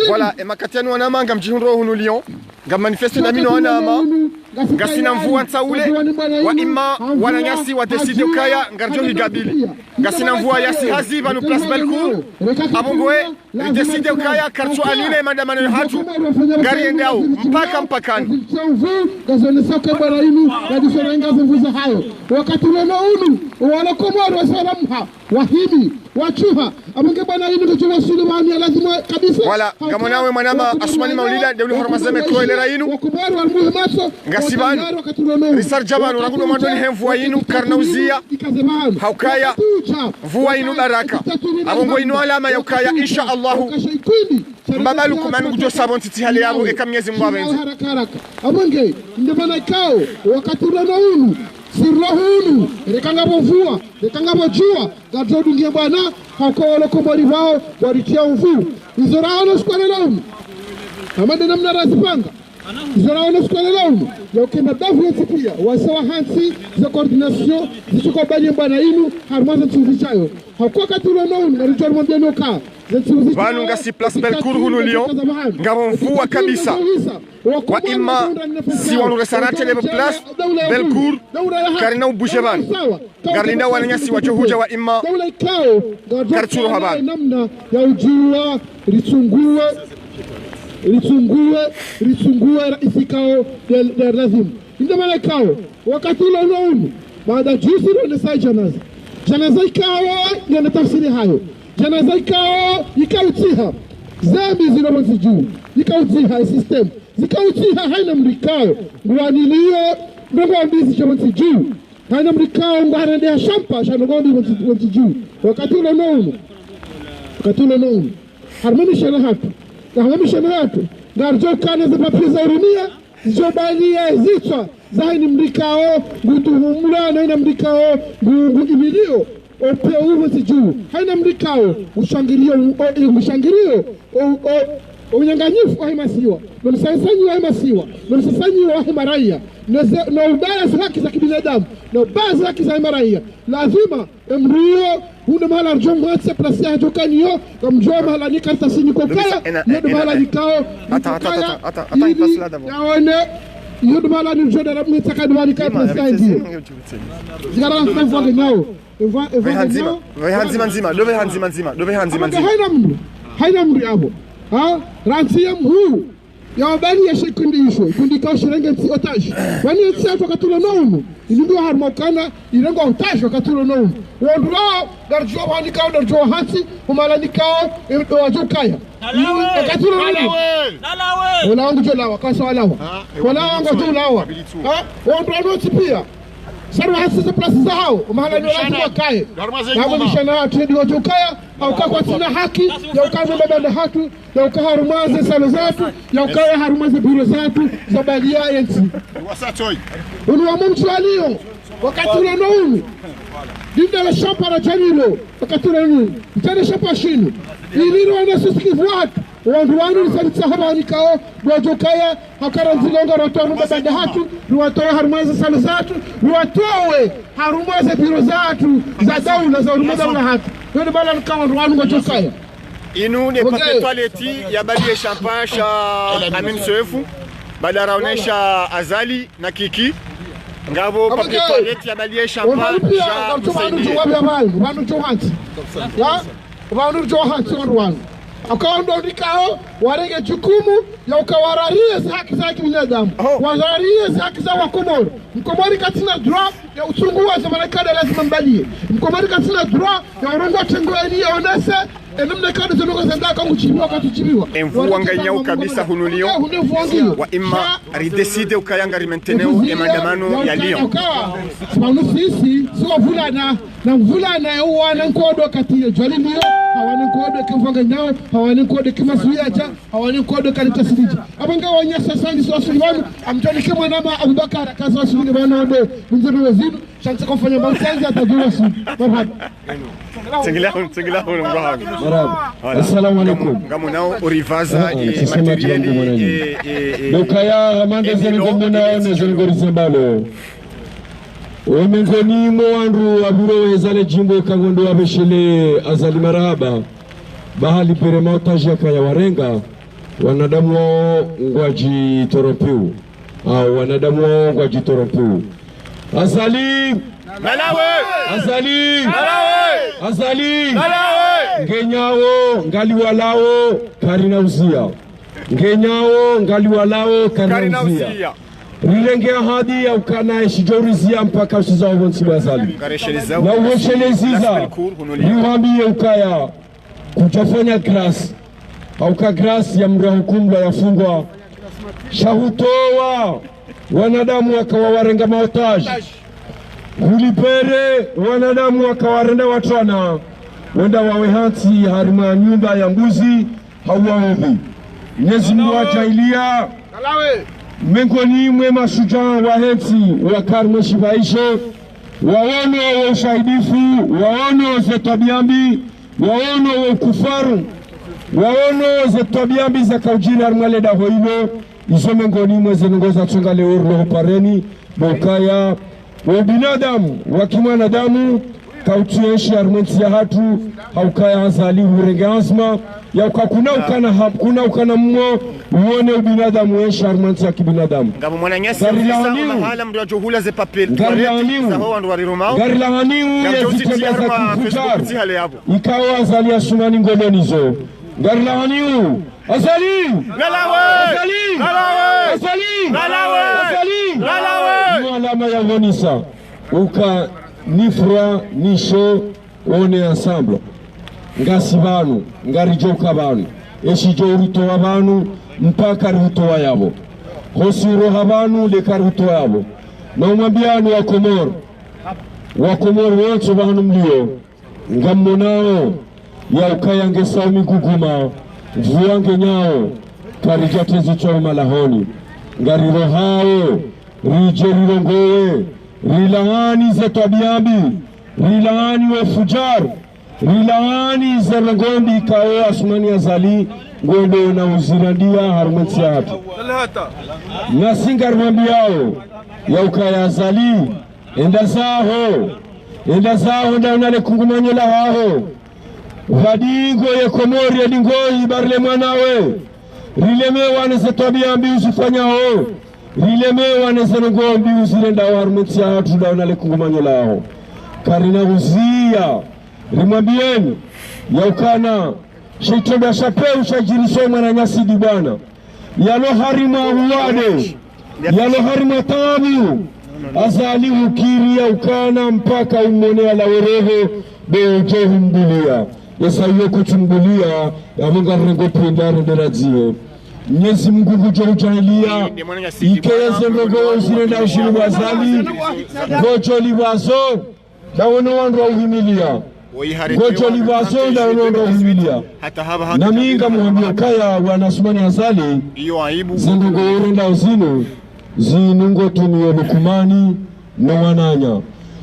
Voilà, et makatiani wanama ngam jihunro hunu Lyon, ngam manifeste na mino wanama, ngasina mvua nsaule, wa ima wananyasi wa deside ukaya ngarjo higabili. Ngasina mvua yasi hazi vanu place Belcourt, abongoe, deside ukaya karcho anine mandamano hatu, ngari endao, mpaka mpakani. Wakati leno unu, wanakomoro wa salamha, wahimi, wachuha, amunge bana inu kuchuma Sulemani ya lazima kabisa. Voilà, gamonawe manama Asmani Maulida, deulu hormazeme kroelera inu. Ngasibani, risar jabanu, raguno mandoni hemvua inu, karnauzia, haukaya, vua inu baraka. Abongo inu alama ya ukaya, insha Allahu. Mbabalu kumanu kujo sabon titi hali yabu, eka miezi mwabenzi. Amunge, ndebana kao, wakati leno unu, sirrohunu, rekanga bovua, rekanga bojua, gato dungia bana, haukawa komori wao, waritia ufu. Izorao skwale launu. Amade namna razipanga. Izorao skwale launu. Yokenda dafu pia, wasawa hansi, za coordination, zishuko bani mbana inu, harmaza tsuvichayo. Haukawa katilo launu, narijua mwambia noka. Vanu ngasi place Belcourt hunu Lyon, ngabon mvua kabisa. Wa ima si wanu resarate lebe place Belcourt, karina ubushe vanu. Garlinda wananyasi wajohuja wa ima karchuru habari. Namna ya ujua, risungue isikao ya lazimu. Inda mana kao, wakati ilo unu, baada jusi ilo nesai janaza. Janaza ikao, yana tafsiri hayo. Janaza ikao, ikautiha. Zambi zinawansi juu. Ikautiha system. Zikautiha haina mrikao. Nguanilio, ngwambizi chawansi juu. Haina mrikao, ngwaharendea shampa, shanogombi wansi juu. Wakati ilo nounu. Harmonisha na hatu. Harmonisha na hatu. Ngarjo kane za papi za urumia. Zobania zitwa. Zaini mrikao, ngutuhumula, naina mrikao, ngu imilio. Opea uwe sijuu, haina mrikao, ushangirio, unyanganyifu wa himasiwa, nulisasanyi wa himasiwa, nulisasanyi wa himaraia, na ubaya za haki za kibinadamu, na ubaya za haki za himaraia. Lazima, emrio, huna mahala rjongo hati ya plasi ya hajokanyo, kamjua mahala ni kartasini kokaya, yedu mahala nikao, ili yaone, yedu mahala ni rjongo na mnitaka duwani kaya plasi ya hiyo. Zikara na mfuange nyao. Haina mri abo. Ransia mhuu. Ya wabani ya shikundi isho. Kundi kao shirenge msi otashi. Wani yetsi hatu wakatulo nounu. Ilindu harmokana. Ilengo otashi wakatulo nounu. Wondulao. Darjua wani kao darjua hati. Umala ni kao. Wajukaya. Wakatulo nounu. Wala wangu jolawa. Kasa walawa. Wala wangu jolawa. Wondulao noti pia. Saru hasi plasi zao, mahala ni watu wakae. Hapo mishana watu ndio wajukaya, au kwa sina haki, ya ukawa mbabanda hatu, ya ukawa harumaze salo zatu, ya ukawa harumaze biro zatu, za bagia yensi. Wasatoi. Unuwa mumtu alio, wakati ule nounu. Dinda la shapa la janilo, wakati ule nounu. Mtane shapa shinu. Iliro wana susikivu watu. Wanduwanu nisabitsa habari kao, wajukaya, hakara nzilonga rotoa mbabanda hatu, ruwatoe harumaze salo zatu, ruwatoe harumaze biro zatu, za daula za urumaza ula hatu. Wene bala nikawa ruwanu wajukaya. Inu ne pate toileti ya bali ya champagne Amin Sefu, bala raonesha Azali na Kiki. Ngabo pate toileti ya bali ya champagne Ruwanu. Akaondo nikao warege jukumu ya ukawararie haki za kibinadamu. Wararie haki za wakomoro. Mkomori katina droit ya uchunguzi za Marekani lazima mbalie. Mkomori katina droit ya urongo tengoni ya onese enumne kadi zonogo zenda kangu chibiwa katuchibiwa. Mvua nganyao kabisa hunu Lyon. Wa ima rideside ukayanga rimenteneo emandamano ya Lyon. Sipanu sisi suwa vulana na mvulana ya uwana nkodo katiyo jwali Lyon. Hawani nkodo kimfanga nyao, hawani nkodo kimasuyaja, hawani nkodo kalitasiriji. Abanga wanyasa sangi suwa Sulimanu, amjoni kima nama Abubakar kazi wa Sulimanu wade mzuri wezinu, shansi kufanya mausanzi atajua su. Marhaba. Tengila hunu mbahaga. Marhaba. Assalamu alaikum. Ngamu nao orivaza e materieli Dokaya ramande zeni gomena ne zeni gorizembalo. Miongoni mwa wandu waburo wezale jimbo kangondo wabeshele azali marahaba bahali pere mautaji ya kaya warenga wanadamu ngwaji toropiu au wanadamu ngwaji toropiu azali Malawe azali Malawe azali Malawe ngenyao ngaliwalao karina uzia ngenyao ngaliwalao karina uzia rilenge ahadi ya ukana eshijorizia mpaka usiza wonsi wazali na uwesheleziza niwambie ukaya kutafanya grasi auka grasi ya mra hukumla yafungwa shahutowa wanadamu wakawa warenga maotaji ulipere wanadamu wakawarenda watwana wenda wawe hati harima nyumba ya mbuzi hawaobi Mwenyezi Mungu ajailia miongoni mwa mashujaa wa heti wa karne shivaisho waono wa ushaidifu waono za tabiambi waono wa kufaru waono za tabiambi za kaujina armaleda hoilo iso miongoni mwa zenongoza chunga leurlo pareni bokaya wa binadamu wa kimwanadamu kautueshi armenti ya hatu haukaya azali urenge azma ya ukakuna ukana mmo uone ubinadamu weshi armenti ya kibinadamu ngabo mwana nyasi mahala mdo johula ze papel gari la haniu ya zitenda za kufujar ikawa azali ya sumani ngolonizo gari la haniu azali Malawe azali Malawe azali Malawe azali Malawe ni alama ya ngonisa uka nifra nisho one ensemble ngasi banu ngarijoka banu eshijo uruto wabanu mpaka ruto wayabo hosiro habanu leka ruto yabo na umambiano wa komoro wote banu mlio ngamonao ya ukaya ngesa miguguma vuange nyao karijate zicho malahoni ngariro hao rijeriro ngowe rilani za tabiambi rilani wa fujar rilani za ngombi kao asmani azali ngombe na uziradia harumenti ya hatu nasinga rumambiao ya ukaya azali enda zaho ndaunale kungumanyela haho vadingo ye komori ya dingoi barle mwanawe rilemewa nese tabiambi usifanyao rilemewa nese ngombi uzirenda harumenti ya hatu ndaunale kungumanyela haho karina uzia rimwambieni ya ukana shaitoda shapeu shajirisho mwana nyasi di bwana yalo harima uwade yalo harima tabu azali ukiri ya ukana mpaka umonea la wereho beoje humbulia yasa hiyo kuchumbulia ya munga rengo pendare derazie Mwenyezi Mungu kujo ujailia ikeze mrogo uzirenda ushiru wazali gojo liwazo na wano wandu wa uhimilia gojo liwazo na wano wandu wa uhimilia na minga muhambio kaya wanasumani azali zindugo urenda uzinu zinungo tumio lukumani na wananya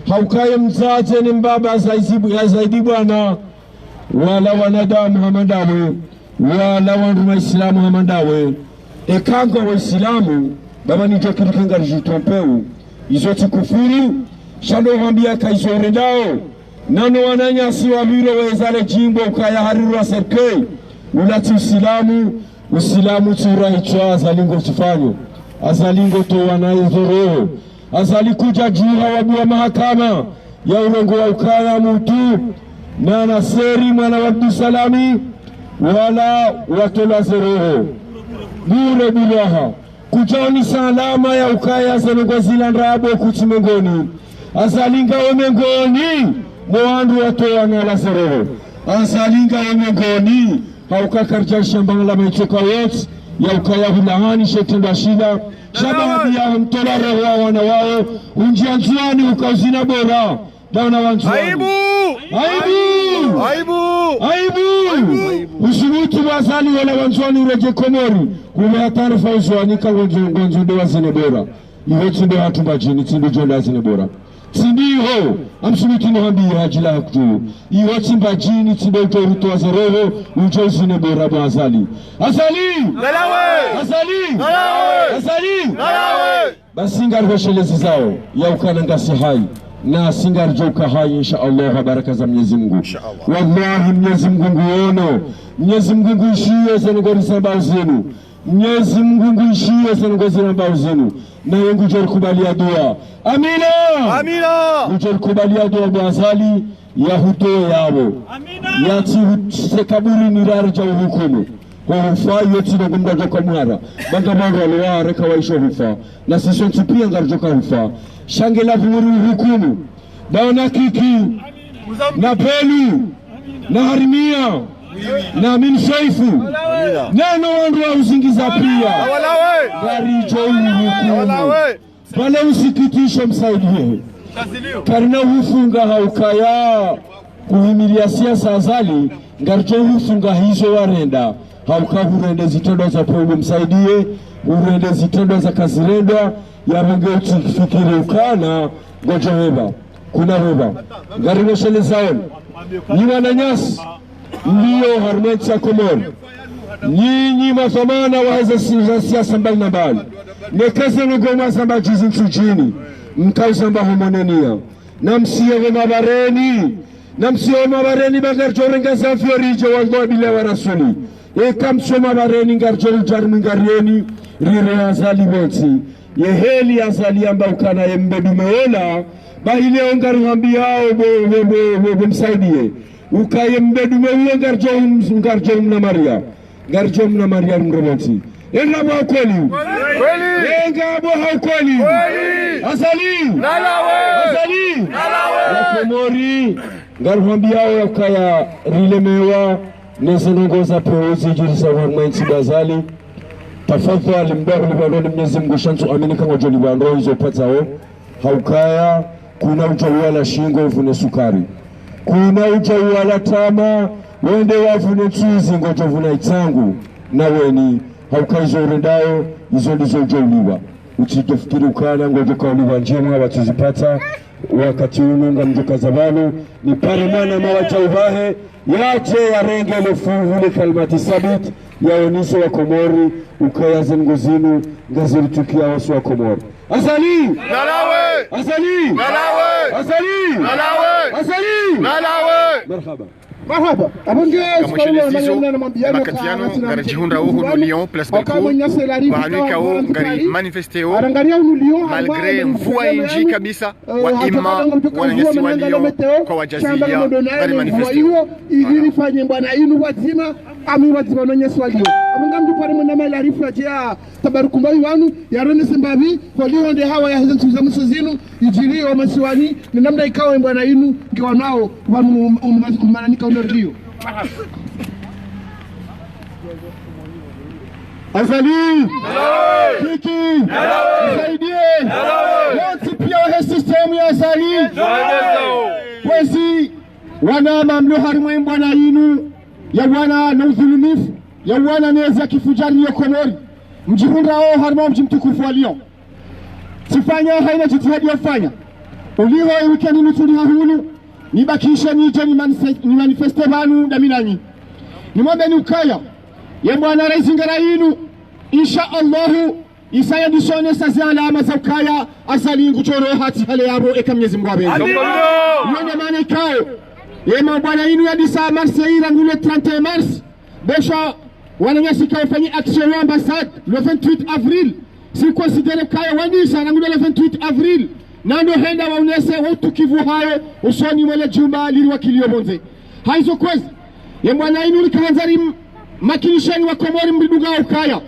haukaya mzaze ni mbaba ya zaidi bwana wala wanadamu hamandawe wala wandu wa islamu hamandawe ekanga wa islamu baba ni jokirikanga jitompeu izoti kufuru shando hambia kaizorendao nano wananya siwa viro wezale jimbo ukaya hariru wa serkei ulati usilamu tura hichwa azalingo tufanyo azalingo to wanaizoro azali kuja juha wabua mahakama ya urongo wa ukaya mutu na naseri mwana wa Abdusalami wala watola zeroho bure bilaha kujani salama ya ukaya zanongo zilandrabo kuchimengoni azalinga omengoni mwandu watoa ngala zeroho azalinga omengoni haukakarja shambanga la mechoka wote ya ukaya hulahani shetenda shila shababi ya mtola roho wana wao unjia nzuani ukauzina bora dauna wanzuani aibu usimutu wazali wala wanzuani ureje komori kume taarifa uzuanika ngonzo dewa zine bora iho tindo hatumba jini tindo jonda zine bora tindiho amsumuti nohambi hajila hakutu iho timba jini tindo utoruto wazeroho ujo zine bora bwazali azali Malawe azali Malawe azali Malawe basi ngarihoshelezi zao ya ukana ngasi hai na singarjoka hai insha Allah baraka za Mwenyezi Mungu. Wallahi Mwenyezi Mungu nguono, Mwenyezi Mungu nguishie zanogori sambao zenu, Mwenyezi Mungu nguishie zanogori sambao zenu, na yengu jori kubalia dua. Amina! Amina! Ujori kubalia dua mwazali ya hutoe yao. Amina! Yati sekaburi nirarja uhukumu. Kwa hufa yoti na gumdaja kwa mwara. Banga mwara lewa reka waisho hufa. Na sisho ntipia ngarjoka hufa. Shange la vumuri uhukumu. Daona kiki. Na pelu. Na harimia. Na min shaifu. Nano wanduwa uzingiza pia. Gari joi uhukumu. Pale usikitisho msaidie. Karina hufunga haukaya kuhimilia siasa azali. Ngarjo hufunga hizo warenda. Hauka hurende zitendo za polo msaidie. Hurende zitendo za kazirendwa. Ya munge utifikiri ukana. Gojo weba. Kuna weba. Garino shele zaoni. Nyima na nyasi. Ndiyo harmenti ya Komori. Nyinyi mafamana waheza siasa mbali na mbali. Nekeze ngoma samba jizi nchujini. Mkausamba homonenia. Na msiye mabareni. Na msiye mabareni bagarjore ngaza fiorije wa bila wa rasuli. Eka msiye mabareni ngarjore jarmi ngarieni. Rire azali woti. Yeheli azali amba ukana yembedu meola. Bahile ongaru hambi hao msaidie. Ukaye mbedu meola ngarjore mna Maria. Ngarjore mna Maria mremoti. Enga bo kweli. Enga bo kweli. Asali. Nalawe. Asali. Nalawe. Komori. Ngarhambia yao kaya rilemewa nezenongoza peuzi jirisa warmanti bazali. Tafadhali mbari bandoni Mwenyezi Mungu shantu amini kama joli bandoni hizo patao. Haukaya kuna ujawala shingo uvune sukari. Kuna ujawala tama wende wavune tuzi ngojo vuna itangu na weni. Hauka hizo urendao, hizo ndizo ujauliwa. Uchitofikiri ukana, ngojo kauliwa njema, watuzipata. Wakati ununga mjuka zabanu, ni pare mana mawacha uvahe, yache ya renge lefuvule kalmati sabit, ya oniso wa Komori, ukaya zengozinu, ngaziri tukia wasu wa Komori. Asali! Nalawe! Asali! Nalawe! Asali! Nalawe! Asali! Nalawe! Marhaba. Marhaba. Makatiano ngara jihunda uhu Lyon place Belcourt bahanuka o ngari manifeste o malgré mvua inji kabisa wa imma wananyasi wa Lyon kwa wajazilia ngari manifeste o ili fanye bwana inu wazima ami wazima nonyesi wa Lyon amungamdu pare mwana mali arifu ajia tabarukumbai wanu yarone sembavi kwa Lyon de hawa ya hizo tuza musozinu ijiri wa masiwani ni namna ikawa bwana inu ngiwa nao wanu umananika Rio. Azali! Kiki! Saidie! Yote pia wa system ya Azali! Kwezi wana mamlu harimu mbwana inu ya wana na udhulumifu ya wana neza kifujari ya Komori mjihunda o harimu mjimtukufu wa Lyon. Sifanya haina jitihadi ya ufanya uliho wikendi nuturi hahulu nibakisha nije ni manifeste banu daminanyi nimwombe ni ukaya ye bwana rais ngara yinu insha Allah isaya disone sazi alama za ukaya Azali nguchoro hati hale yabo eka Mwenyezi Mungu abenzi yone maana ikao ye bwana yinu ya disa mars ira ngule 31 mars besha wananyasi kao fanyi action ambassade le 28 avril si considere kaya wanisha ngule le 28 avril nando henda waunese watu kivu hayo usoni mwele jumba liliwa kilio bonze haizo kwezi ye mwana inu likahanzari makilishani wa Komori mbiduga ukaya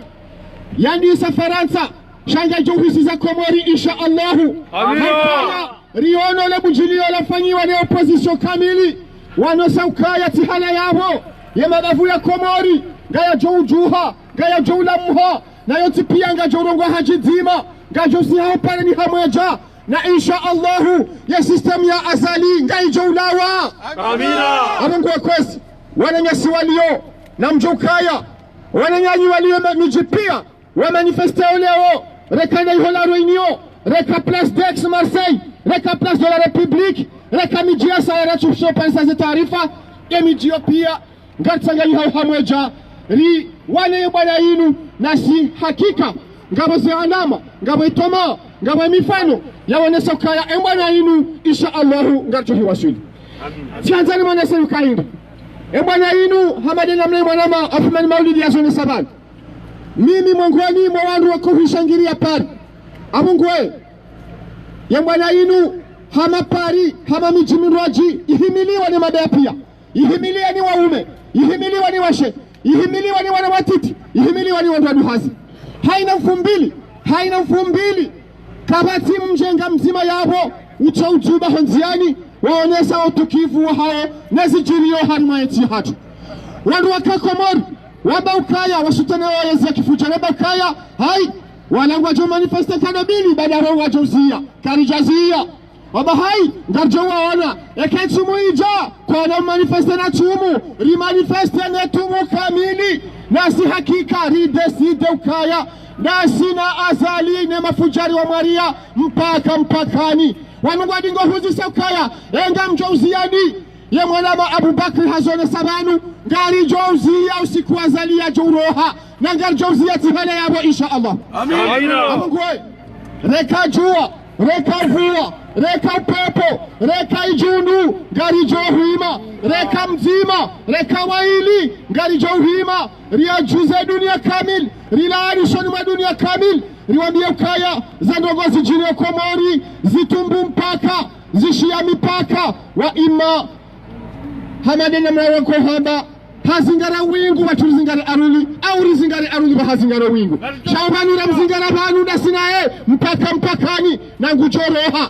yani isa Faransa shanga johisi za Komori insha Allahu amina riono le bujilio la fanyiwa ne opposition kamili wanosa ukaya tihala yabo ye madavu ya Komori gaya joujuha gaya joulamuha na yoti pia nga jorongo hajidima nga josi hao pale ni hamoja na insha Allahu ya system ya Azali ngai joulawa amina abongo kwesi wananyasi walio na mjokaya wananyanyi walio mjipia wa manifester leo rekana ihola réunion reka place d'Aix Marseille reka place de la République reka mijia saera chufsho pensa za taarifa ya mijio pia ngatsangali hao hamoja ri wane bwana yinu nasi hakika ngabo ze alama ngabo itoma ngaba mifano yaonesha ukaya embwana inu insha Allah ngarjo hiwasuli Tianzani mwana selu kainda embwana inu hamadena mle mwanama afumani maulidi ya zone sabani mimi mwangwani mwa wandu wa kuhishangiria pari abungwe yembwana inu hama pari hama mijiminwaji ihimiliwa ni madaya pia ihimiliwa ni waume ihimiliwa ni washe ihimiliwa ni wana watiti ihimiliwa ni wandu waduhazi haina mfumbili kabati mjenga mzima yabo ucha ujuba honziani waonesa utukivu wa hao nezijirio harima eti hatu wandu wakakomori waba ukaya wasutane wawezi ya kifucha waba ukaya hai walangwa jo manifeste kanabili badaro wajozia karijazia waba hai ngarjo waona eketumu ija kwa na manifeste na tumu rimanifeste na tumu kamili nasi hakika rideside ukaya nasi na azali ne mafujari wa Maria mpaka mpakani wanungwa dingo huzi ukaya enga mjouziani ye mwanama Abubakri hazone sabanu ngari jouzia usiku azalia jouroha na ngari jouzia tihane yabo insha Allah amina amungwe reka jua reka mvua reka upepo reka ijundu ngari johima reka mzima reka waili ngari johima ria juze dunia kamil rilani shoni mwa dunia kamil riwambia ukaya za ndogo zijine Komori zitumbu mpaka zishia mipaka wa ima hamadena mnaweko haba hazingara wingu watu rizingara aruli au rizingara aruli bahazingara wingu shaubanura mzingara banu dasinae mpaka mpakani na nguchoroha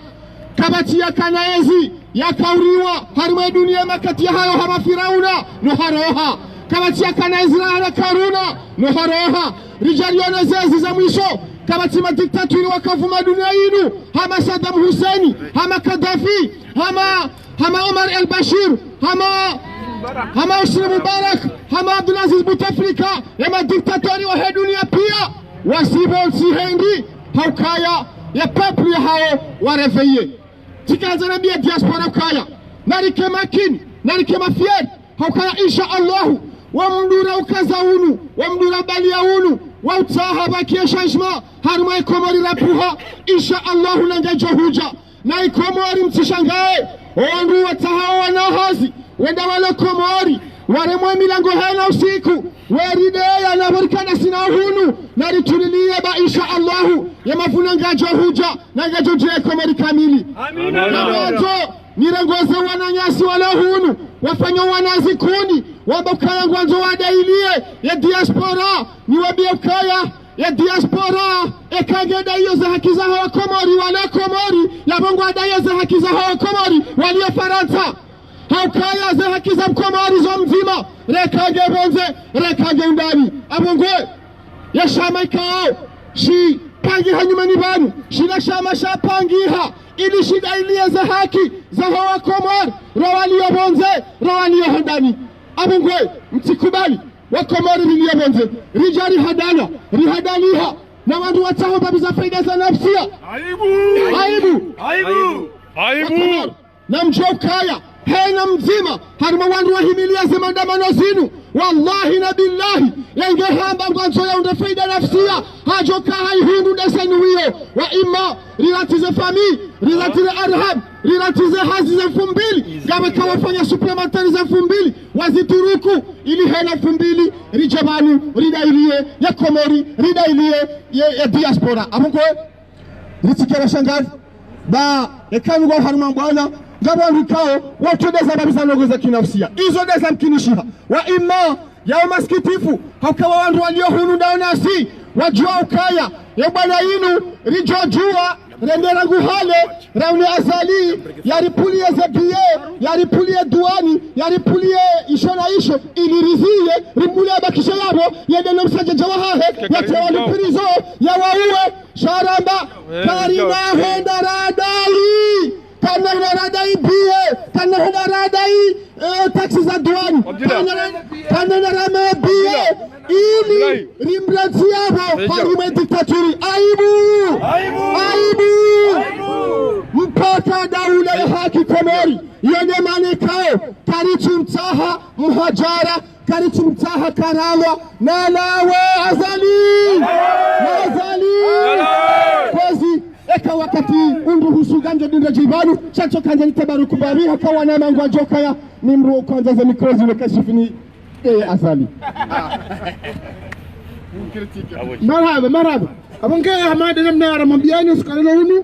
kabati ya kanaezi ya kauriwa harimwe dunia makati ya hayo hama Firauna no haroha kabati ya kanaezi na karuna no haroha rijaliona zezi za mwisho kabati madiktaturi wakavuma dunia inu hama Saddam Hussein hama Gaddafi hama Omar el-Bashir hama Hosni Mubarak hama Abdulaziz Bouteflika hama diktatori wa dunia pia wasibonsi hendi haukaya ya peuple ya hao wareveye tikaanza nambia diaspora ukaya narike makini narike mafieri haukaya insha Allah wamdura ukazaunu wamdura baliaunu wautaha bakia shajma harumai Komori rapuha insha Allah nangejo huja na ikomori mtishangae wandu wataha wanahazi wenda wale Komori waremwe milango hena usiku weridea na burkana sinahunu na ritulilie ba insha Allah ya mafuna ngajo huja na ngajo je Komori kamili amina na wato nirangoze wananyasi wala hunu wafanya wanazi kuni wabokaya ngwanzo wadailie ya diaspora ni wabiokaya ya diaspora ekageda hiyo za haki za hawa Komori wala Komori ya Mungu adaiyo za haki za hawa Komori walio Faransa haukaya za haki za Mkomori zo mzima rekage bonze rekage ndani abongwe ya shama ikao shi pangi hanyuma ni banu shina shama shapangiha ili shida ilie za haki za hawa Komori rawalio bonze rawalio ndani abongwe mtikubali wa Komori rilio bonze rijari hadana rihadaniha na wandu wataho babiza faida za nafsia aibu na mjokaya hena mzima harima wandu wahimilia zimandamano zinu wallahi na billahi yenge hamba mwanzo ya unde faida nafsia hajoka haihundu desenu hiyo wa ima rilatize fami rilatize arham rilatize hazi za 2000 gawe kawafanya supplementari za 2000 wazituruku ili hena 2000 rijabanu ridailie ya Komori ridailie ya diaspora amungo ritikera shangazi ba ekanu kwa harima mbwana gaba rikao watu deza babisa nogo za kinafsia izo deza mkinishiha wa ima ya maskitifu haukawa wandu walio hunu nasi wajua ukaya ya bwana inu rijojua rendera nguhale rauni azali yaripulie zebiye yaripulie duani yaripulie isho na isho ilirizie rimulie bakisha yabo yedene msaje jawahahe yatewali pirizo ya wauwe sharamba karina henda radai kana radai biye kana radai taksi za duani kana rame biye ili rimrati yabo harime diktaturi aibu mpaka daula ya haki Komori yone manekao karitu mtaha muhajara karitu mtaha Karawa na lawe azali kwezi eka wakati unduhusu ganja dinda jibalu chacho kanja nitabaru kubari hakawa na mangwa jokaya ni mruo kwanza za mikrozi wekashifini asali marhaba abongea hamada namna aramambiani usikalelo unu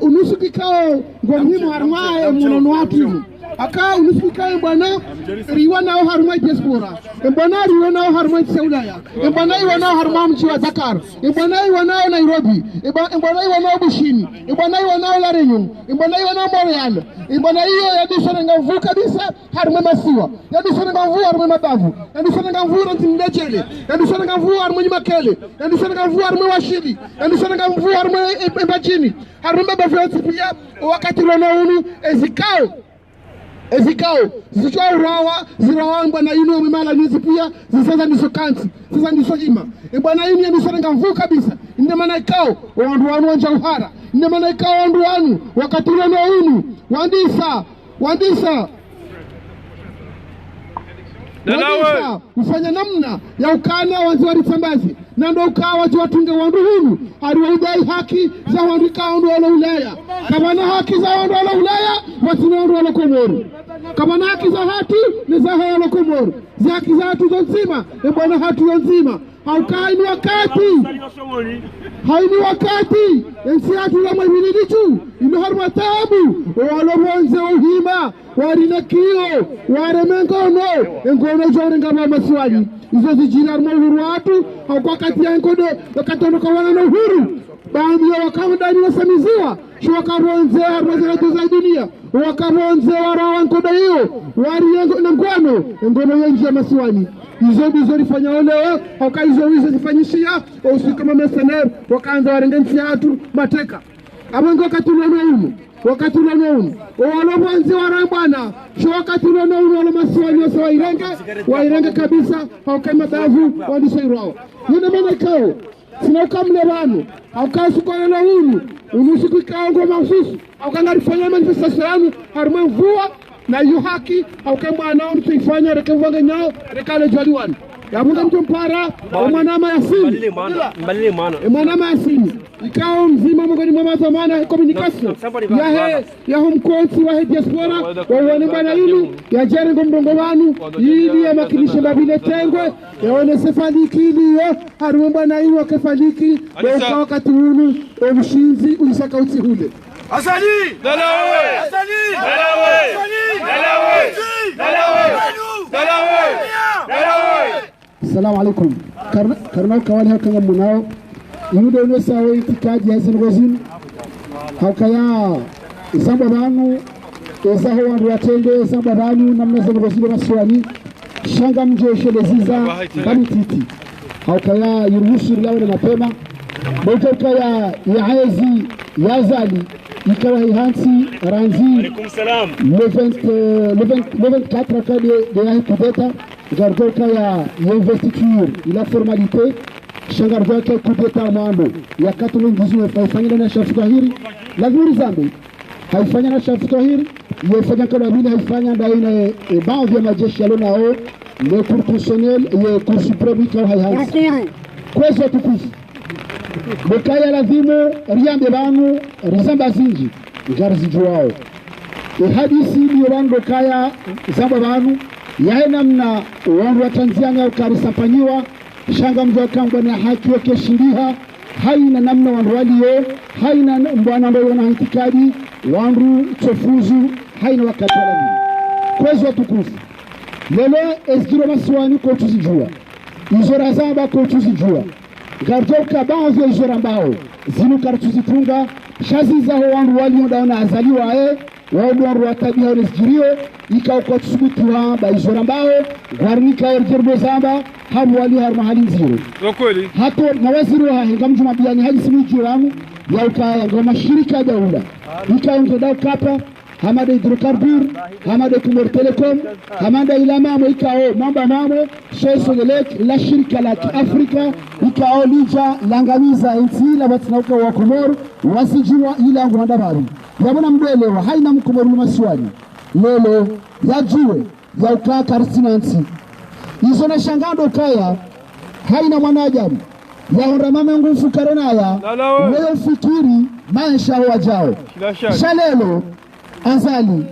unusu kikao ngomhimu harmae munono watu aka unusu kikao bwana riwa nao harmae diaspora bwana riwa nao harmae Saulaya bwana riwa nao harmae mji wa Dakar bwana riwa nao Nairobi bwana riwa nao Bushini bwana riwa nao Larenyum bwana riwa nao Montreal bwana hiyo yadisha ngavu kabisa harmae Masiwa yadisha ngavu harmae Mabavu yadisha ngavu Ntindechele yadisha ngavu harmae Makele yadisha ngavu harmae Washili yadisha ngavu harmae Mbachini harmae Bafeti pia wakati lononu ezikao zichwa urawa zirawangwa na ino mimala nizi pia zisaza ndiso kanti sasa ndiso jima bwana ini ndiso ngavu kabisa inde maana ikao wandu wanu wanja uhara inde maana ikao wandu wanu wakati lononu wandisa ufanya namna ya ukana wanzi waritambazi na ndo ukawa watu watunge wandu hunu ariwaudai haki za wandu kaundu wala Ulaya kama na haki za wandu wala Ulaya watini wandu wala Komoru kama na haki za hati ni za wala Komoru za haki za hatu zonzima bwana hatu zonzima haukai ni wakati ensi hatu la mwimilidichu ino harma tabu wala mwanze uhima warina kio waremengono engono jore ngama maswali izo zijinar mahuru watu haukwa kati ya enkodo wakatonoka wana na uhuru baadhi ya wakamdani wasamiziwa wakaronze harma za dunia wakaronze warawa enkodo hiyo wari na ngono yenji ya maswali izo bizo rifanya olewe hauka izo wizo zifanyishia usiku kama mercenaire wakaanza warengensi hatu mateka abango wakati unono wala mwanzi warambana sho wakati unono wala maswali wairenge kabisa hauka Mabavu wandishairao yuna maana kao sina ukamle banu hauka sukona na unusu kikao ngoma ususu hauka ngarifanya manifestation harma mvua na yu haki hauka mwana tuifanya rekevanga nyao rekale jwaliwani yabuga mtu mpara mwanama Yasini mwanama Yasini ikao mzima mgoni mwa zamana communication ya home court wa diaspora waone bana hili ya jerengo mdongo wanu ili ya makinisha babile tengwe yaone sefaliki ili harumba na hiyo kefaliki kwa wakati huu mshinzi ulisaka utihule Asali Dalawe Assalamu alaikum karna kawali hakanga munao yudo no sawe itikaji ya zinogozin hakaya isamba banu ezaho wandu watende isamba banu namna zinogozin baswani shanga mjeshe leziza kama titi hakaya yuruhusu lao na mapema botoka ya yaezi yazali ikawa hihansi ranzi alaikum salam le 24 cas de la Kudeta gardoka ya investiture ila formalité shangardoka ya Kudeta mwando ya 98 haifanya na shafuta hili lazima zambi haifanya na shafuta hili yefanya kama vile haifanya ndaina baadhi ya majeshi yalionao le cour constitutionnel le cour supreme kwa haihansi kwezo tukufu Bukaya lazimo riambe banu rizamba zinji ngarzi juwao hadisi ni wango kaya zamba banu yae namna wangu wa Tanzania ukarisampanyiwa shanga mjoka na haki wake shiriha haina namna wangu walio haina mbwana ambayo wana itikadi wangu chofuzu haina wakati wala kwezo tukufu lele esgiro maswani kwa tuzijua izora zamba kwa tuzijua gardoka baadhi ya izora mbao zinu kartuzifunga shazi za wangu walio daona azaliwa wangu watabia unesjirio ika kwa tusubutuwa ba izora mbao gwarnika erjerbo zamba hamu wali har mahali nziro kweli hato na waziri wa ngamjuma biani hadi simu jiramu ya ukaya ngoma shirika daula ika ngeda kapa hamada hidrokarbur hamada Kumor Telecom hamada ilama mo ikao mamba mamo Sogelek la shirika la Afrika ikao lija langamiza nchi la batnauka wa Komoro wasijua ila ngunda babi yabona mbelewa haina mkomoro maswali lelo yajiwe ya ukaka risinansi izo na shangando kaya haina mwanajabu ya ondamame ngufu karenaya wewe fikiri maisha wajao shalelo azali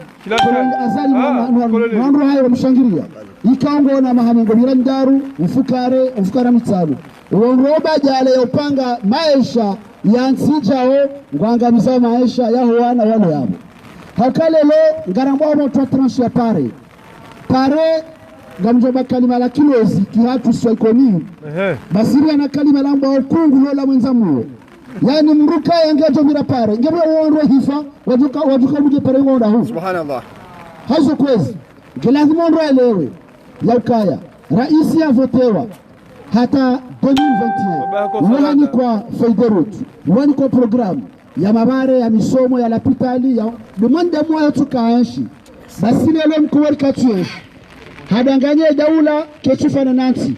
mwandu hayo mshangiria ikaongo na mahamengo mirandaru mfukara mitsalo uongoba jale ya upanga maisha ya nsijao ngwangamiza maisha ya wana wale yabo hakalelo ngarambo moto tranche ya pare ngamjoba kalima la kilozi kihatu swaikoni basiri na kalima lambo ukungu lola mwenzamu yani mruka yangejo mira pare ngebe uonro hifa waduka muje pare ngoda hu subhanallah hazo kwezi lazima ndo elewe ya ukaya rais ya votewa hata 2021 wani kwa faiderut wani kwa programu ya mabare ya misomo ya lapitali ya demande moyo tukaanshi basi leo mkuweli katueshi hadanganye daula kechufana nansi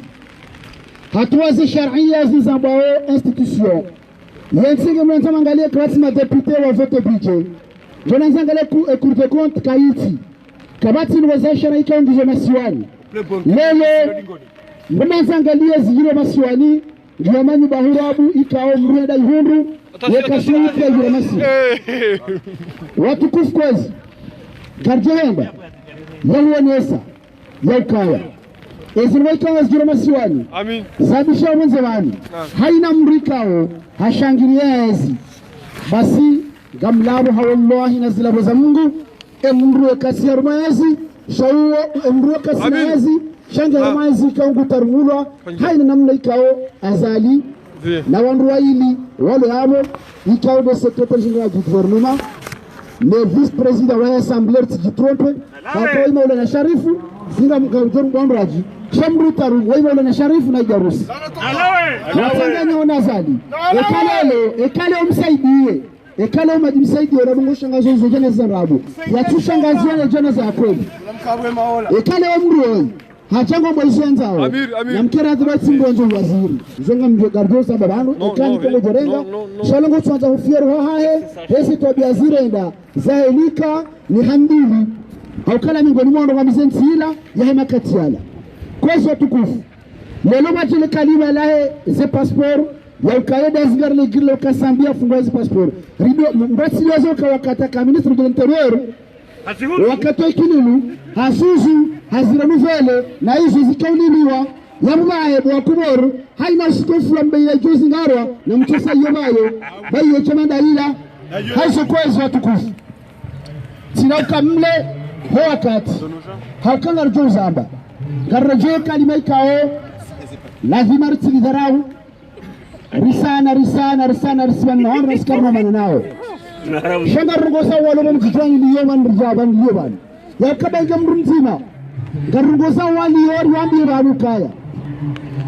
hatua za sharia zizambao institution yensinge mwanza angalia klasi ma député wa vote budget jona angalia cour de compte kaiti kabati ni wazashara ikaongizo masiwani lele mwanza angalia zile masiwani jamani bahurabu ikao mreda ihundu weka suite ya zile masi watu kufkwezi karjenda yahuonesa ya ukaya ezirwaika wazgira masiwani amin zabisha mwanzewani haina mrikao hashangiria ezi basi gamlabo hawallahi nazilabo za Mungu emruwe kasi ya rumaezi shauwa emruwe kasi na ezi shanga ya rumaezi ikaungu tarumulwa haina namna ikao azali na wanduwa ili wale habo ikao de secrétaire général du gouvernement le vice-président wa assemblée tijitrompe hapo ima ule na sharifu singa mkautoru mwandraji shamru taru wa ima ule na sharifu na ijarusi watanganya onazali ekale umsaidie ekale umajimsaidie rabungu shangazo uzo jana za rabu yatu shangazi wane jana za kweli ekale umruoi hachango mwaishenza hao na mkera dhibati mbonjo waziri zonga mjogarjo sababano ekani kwenye jorenga shalongo tuanza ufieru hahe hesi tobia zirenda zahelika ni handili haukala mingoni mwondo wa mizenzi hila ya hema katiala kwezi wa tukufu lelo majile kalima lahe ze paspor ya ukaeda zingarle gile ukasambia fungo ze paspor rido mbasi liwazo ukawakataka ministru de l'interior wakatoa ikinilu hasuzu haziranuvele na hizo zikauliliwa yamubaye bwa kuboru haina usikofu ambaye ya juzi ngarwa na mchosa yobayo bayo chamanda ila haiso kwezi wa tukufu sinauka mle ho wakati haukanga rjo zamba garrajo kalima ikao lazima ritili dharau risana na honra isikarno mananao shanga rungosa walo mkitwani liyoban rijaban liyoban ya kabaika mrumzima garungosa wali yori wambi ranukaya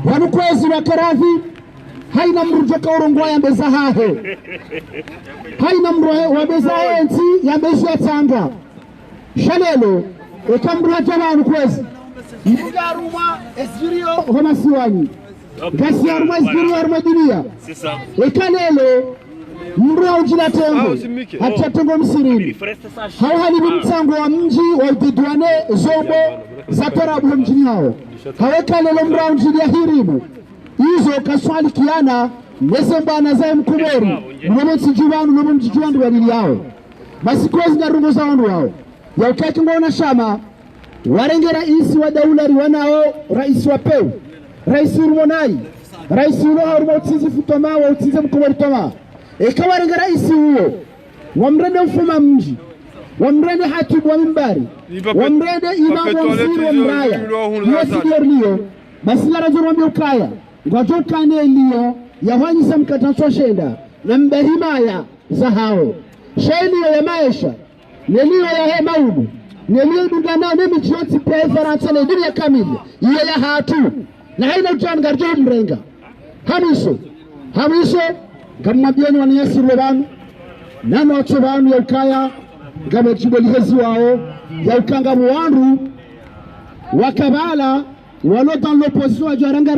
wanukwezi wa karafi haina mrujoka urungwa ya mbeza hahe haina mruhe wa mbeza enti ya mbeza tanga shalelo ekamruha jabanu kwezi mgaruma esjirio homa siwani gasi aruma esjirio aruma dunia ekalelo mruha ujila tengo hata tengo msirini hauhalibu mtango wa mji wa ididwane zombo za torabu mjini hao hawekalelo mruha ujili ya hirimu hizo kaswali kiana nesembana za mkumori mwomonsi jivanu mwomonsi jivanu walili hao basi kwezi na rungo za ondu hao ya ukaki ngona shama warenge raisi wa daula riwanao raisi wa peu raisi urumonai raisi ulo hauruma utinzi futoma wa utinzi mkumori toma eka warenge raisi huo wamrende ufuma mji wamrende hatibu wa mimbari wamrende imamu wa msiri wa mraya yuwasi liyo basi la rajo wambi ukaya ngwajoka ne liyo ya wanyisa mkatanso shenda na mbehimaya za hao sheliyo ya maisha neliyo ya he maudu neliyo dungana nemi choti pe faransele dunia kamili iyo ya hatu na haina ujan garjo mrenga hamiso kama bieni waniyasiru wabanu nano watu wabanu ya ukaya kama jiboli hezi wao ya ukanga muwanru wakabala walo dans l'opposition à Jaranga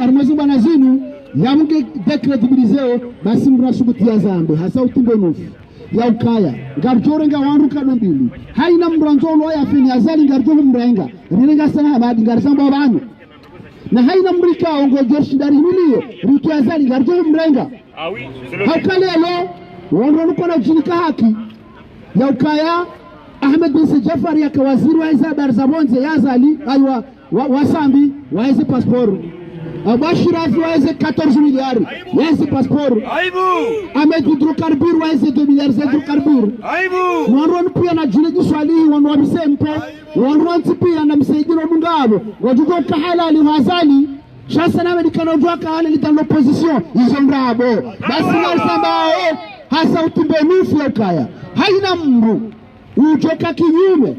Armazi Banazinu ya munge dekredibilizeo basi mrasubutia zambe hasa utimbe nufu ya ukaya garjore nga wanru kadombili haina mranzolo ya fini azali garjore mrenga rilenga sana habadi ngarsamba banu na haina mrikao ngojeshi dari milio ritu azali garjo mrenga haukalelo wonronuko na jinika haki ya ukaya Ahmed bin Jafar ya waziri wa hizo habari za bonze yazali aywa wasambi wa hizo passport Abashirafi wa hizo 14 miliari wa hizo passport Ahmed hidrokarbur wa hizo 2 miliari za hidrokarbur wonron pia na jini swali wonwa bisempe wonron pia na msaidiro mungabo wajuko kahalali wazali sasa na medikano jua kahalali ta opposition hizo mrabo basi nasambao hasa utimbenufu ya ukaya haina mru uchoka kinyume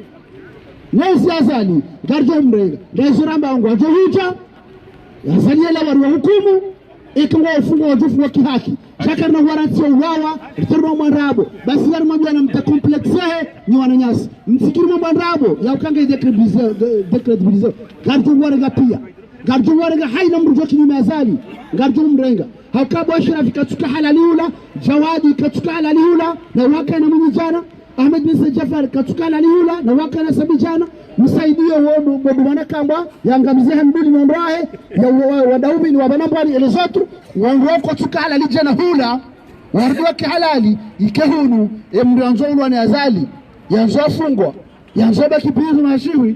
nesi azali garjo mrenga nesi ramba wangu wajo huja yazali la warua hukumu ikiwa ufungo wajufu wa kihaki shaka na waranti ya uwawa riterwa mwanrabo basi yari mwambia na mta kompleksehe ni wananyasi msikiri mwanrabo ya ukanga dekredibilize garjo warega pia garjo warega haina mru uchoka kinyume azali garjo mrenga hakabo ashirafi katuka halaliula jawadi katuka halaliula na waka na mwenye jana Ahmed bin Jafar katukala liula na waka na sabijana msaidio wodu bodu wanakamba yangamize mbili nondoae ya wadaumi ni wabanambani elezotu wangoko tukala lijana hula warduwake halali ikehunu mrianzo ulwane azali yanzo fungwa yanzo baki bizu mashiwi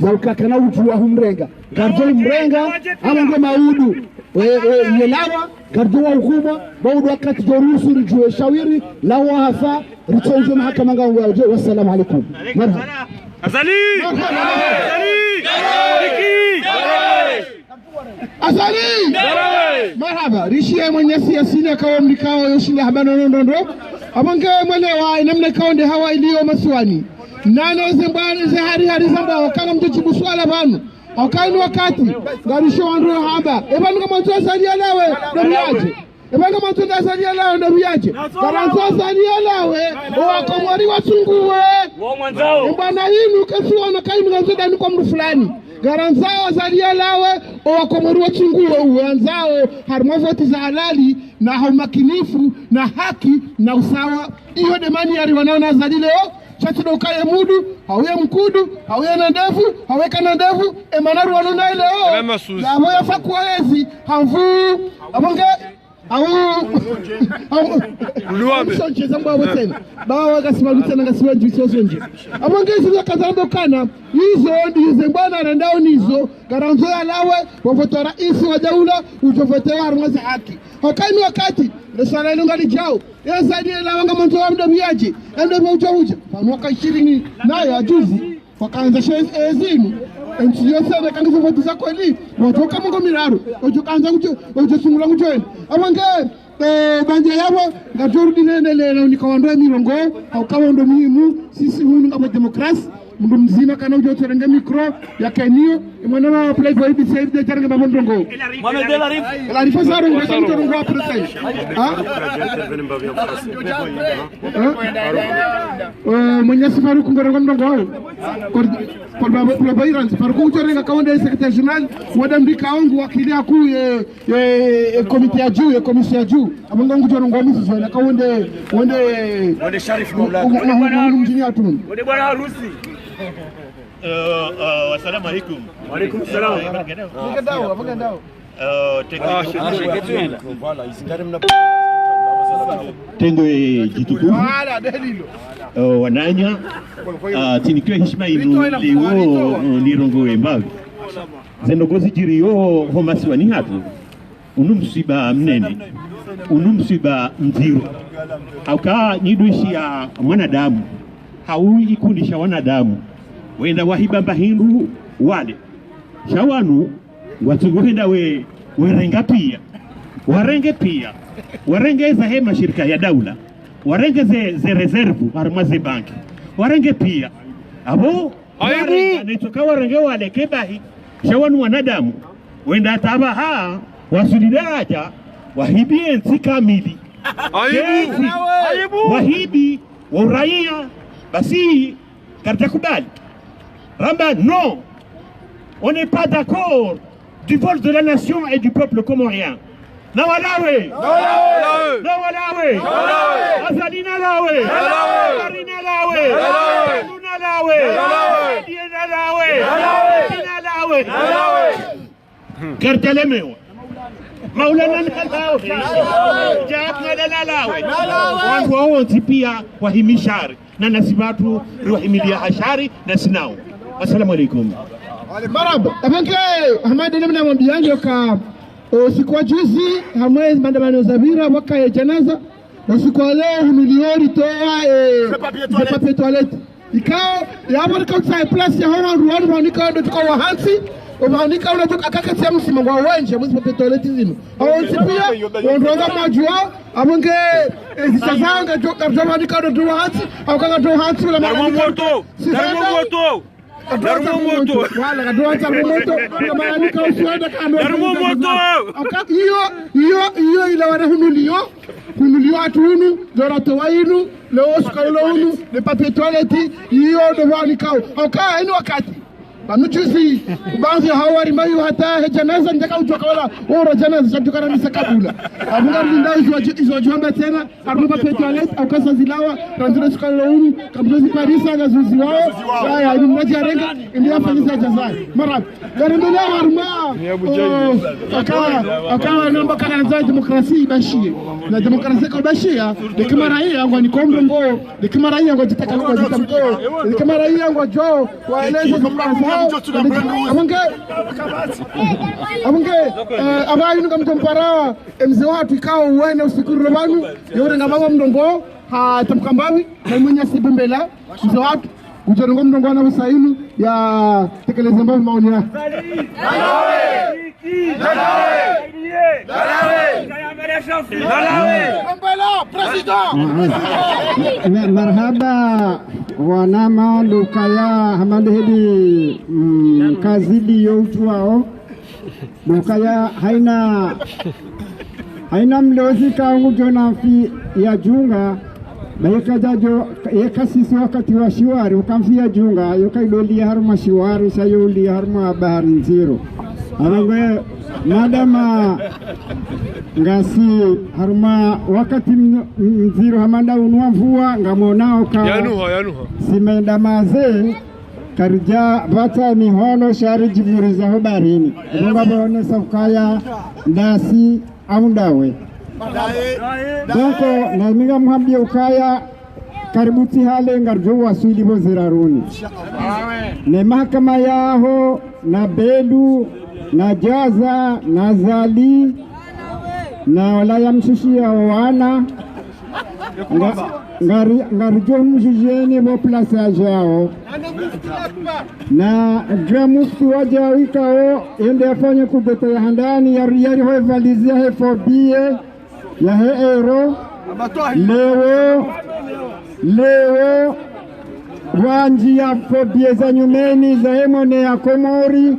za ukakana ujua humrenga garjo mrenga ama ngo maudu yelawa garjo wa hukuma baudu wakati jorusu rijue shawiri lawa hafa ritonjo mahakama ngao waje wassalamu alaikum marhaba azali azali marhaba rishi mwenye siasini akawa mlikao yoshinde habana ndondo abange mwelewa namna kaonde hawa iliyo maswani nane zembani ze hari zamba wakana mjibu swala banu akaini wakati garisho wandu hamba ebanu kama mtu asali alawe ndabiaje ebanu kama mtu asali alawe ndabiaje garanzo asali alawe wakomori wasunguwe wo mwanzao ebana hinu kasuona kaini ngazoda ni kwa mtu fulani garanzo asali alawe wakomori wasunguwe uanzao harmozoti za halali na haumakinifu na haki na usawa hiyo demani yari wanaona azali leo chatudo ukaye mudu hawe mkudu hawe na ndevu hawe kana ndevu emanaru wanuna ile la moya fakuwezi hamfu abonge au Luabe sonje zamba wotena bawa gasima lutena ngasiwa njitso sonje abonge zizo kazambo kana hizo ndize bwana randao nizo garanzo ya lawe wafoto raisi wa daula ujofote harmazi haki hakaini wakati Nesala ilunga lijao yazadi la wanga mwanzo wa mdomiaji ndio ucha mwaka 20 nayo ajuzi wakaanza ezinu ntiyo sana kangizo votu za kweli watoka mungo miraro ujokanza ujo sungula kujoen abange banje yabo ngatorudi nene nikaondoa mirongo au kama ndo muhimu sisi hunu kama demokrasi mundu mzima kana ujo turenga mikro ya kenio mwana wa play for ibc de charanga babondongo mwana de la rifa zaro ngasa mtorongo wa president mwenye sifaru kungorongo mdongo kwa baba iran sifaru kujorenga kaonde secretary general wadambi kaongo wakili akuu komite ya juu komisi ya juu abanga ngujorongo misi sana kaonde wonde Sharif Maulana mjini atun wonde bwana harusi Assalamu alaikum. Wa alaikum salam. Tendo jitukufu wananya tinikiwa heshima inu leo nirongo embavi zendogozi jiriyo homasiwani hatu unumsiba mnene unumsiba mziro hauka niduishi ya mwanadamu hau ikundisha wanadamu wenda wahibamba hindu wale shawanu watugohenda werenga pia warenge za hema shirika ya daula warenge ze reservu harmaze banki warenge pia abo aibu nitoka warenge wale kebahi shawanu wanadamu wenda ataba wasulidaja wahibie nsi kamili aibu wahibi wa uraia basi karta kubali Ramba, non, on n'est pas d'accord du vol de la nation et du peuple comorien. Nawalawe, Nawalawe, Azalina Lawe, Marina Lawe, Luna Lawe, Diana Lawe, Tina Lawe. kertelemewa Maulana nalawe jaat nalawe wantu wao pia wahimishari na nasibatu wahimilia hashari na sinao. Assalamu alaikum. Marhaba. Abanke hamadi namna mwambianyo ka siku juzi hamwezi maandamano za Zavira mwaka ya janaza na siku leo milioni toa papier toilette ikao ya hapo kwa place ya hawa ruani wanika ndo tukao wahansi wanika unatoka akakati ya msima wa wenje mwezi papier toilette zino au pia wondoga majua abonge zisazanga joka wanika ndo wahansi au kanga ndo wahansi la moto wala kadua cha moto kama anika usienda kando hiyo ile wanahunulio kunulio atunu dorato wainu leo skalo hunu le papier toilette hiyo ndo wanikao okay ino wakati bamujuzi baadhi hawari mayu hata janaza ndaka utoka wala ora janaza chatukana misakabula abunga ndao izo jomba tena aruba papier toilette au kasa zilawa tanzania skalo hunu kabla Parisa na zuzi wao haya ni mmoja renga ndio afanyisa jazai mara garendela harma akawa namba kana za demokrasia bashie na demokrasia kwa bashia ni kama raia yangu ni kombe ngo ni kama raia yangu jitaka kwa jitamko ni kama raia yangu jo waeleze demokrasia abunge abayi nuka mtompara mzee watu ikao uwene usikuru robanu yore ngababa mdongo ha tamkambawi na mwenye sibumbela mzee watu ujongo mdongo ana usaini ya tekeleza mbao maoni yake marhaba wanama lukaya hamadhedi kazidi yotu wao lukaya haina mlozi kaungu jonafi ya junga bayekajajo yekasisi wakati wa shiwari ukamfia junga yokaidolia haruma shiwari sayoli haruma bahari nziro abangwe madama ngasi haruma wakati mziro hamanda unua mvua ngamonao ka yanuha simenda maze karija bata mihono shari jiburiza hobarini ngomba bone safkaya ndasi au ndawe doko na minga muhambia ukaya kaributi hale ngarjo wasuli boziraruni ne mahakama yaho na Belu na Jaza na Zali na wala ya mshishia wana ngarijo mshisheni bo plasage yao na mufti waja wikao ende afanye kudeta ya handani yari hoe valizia he fobie ya he euro leo wanji ya fobie za nyumeni za hemone ya Komori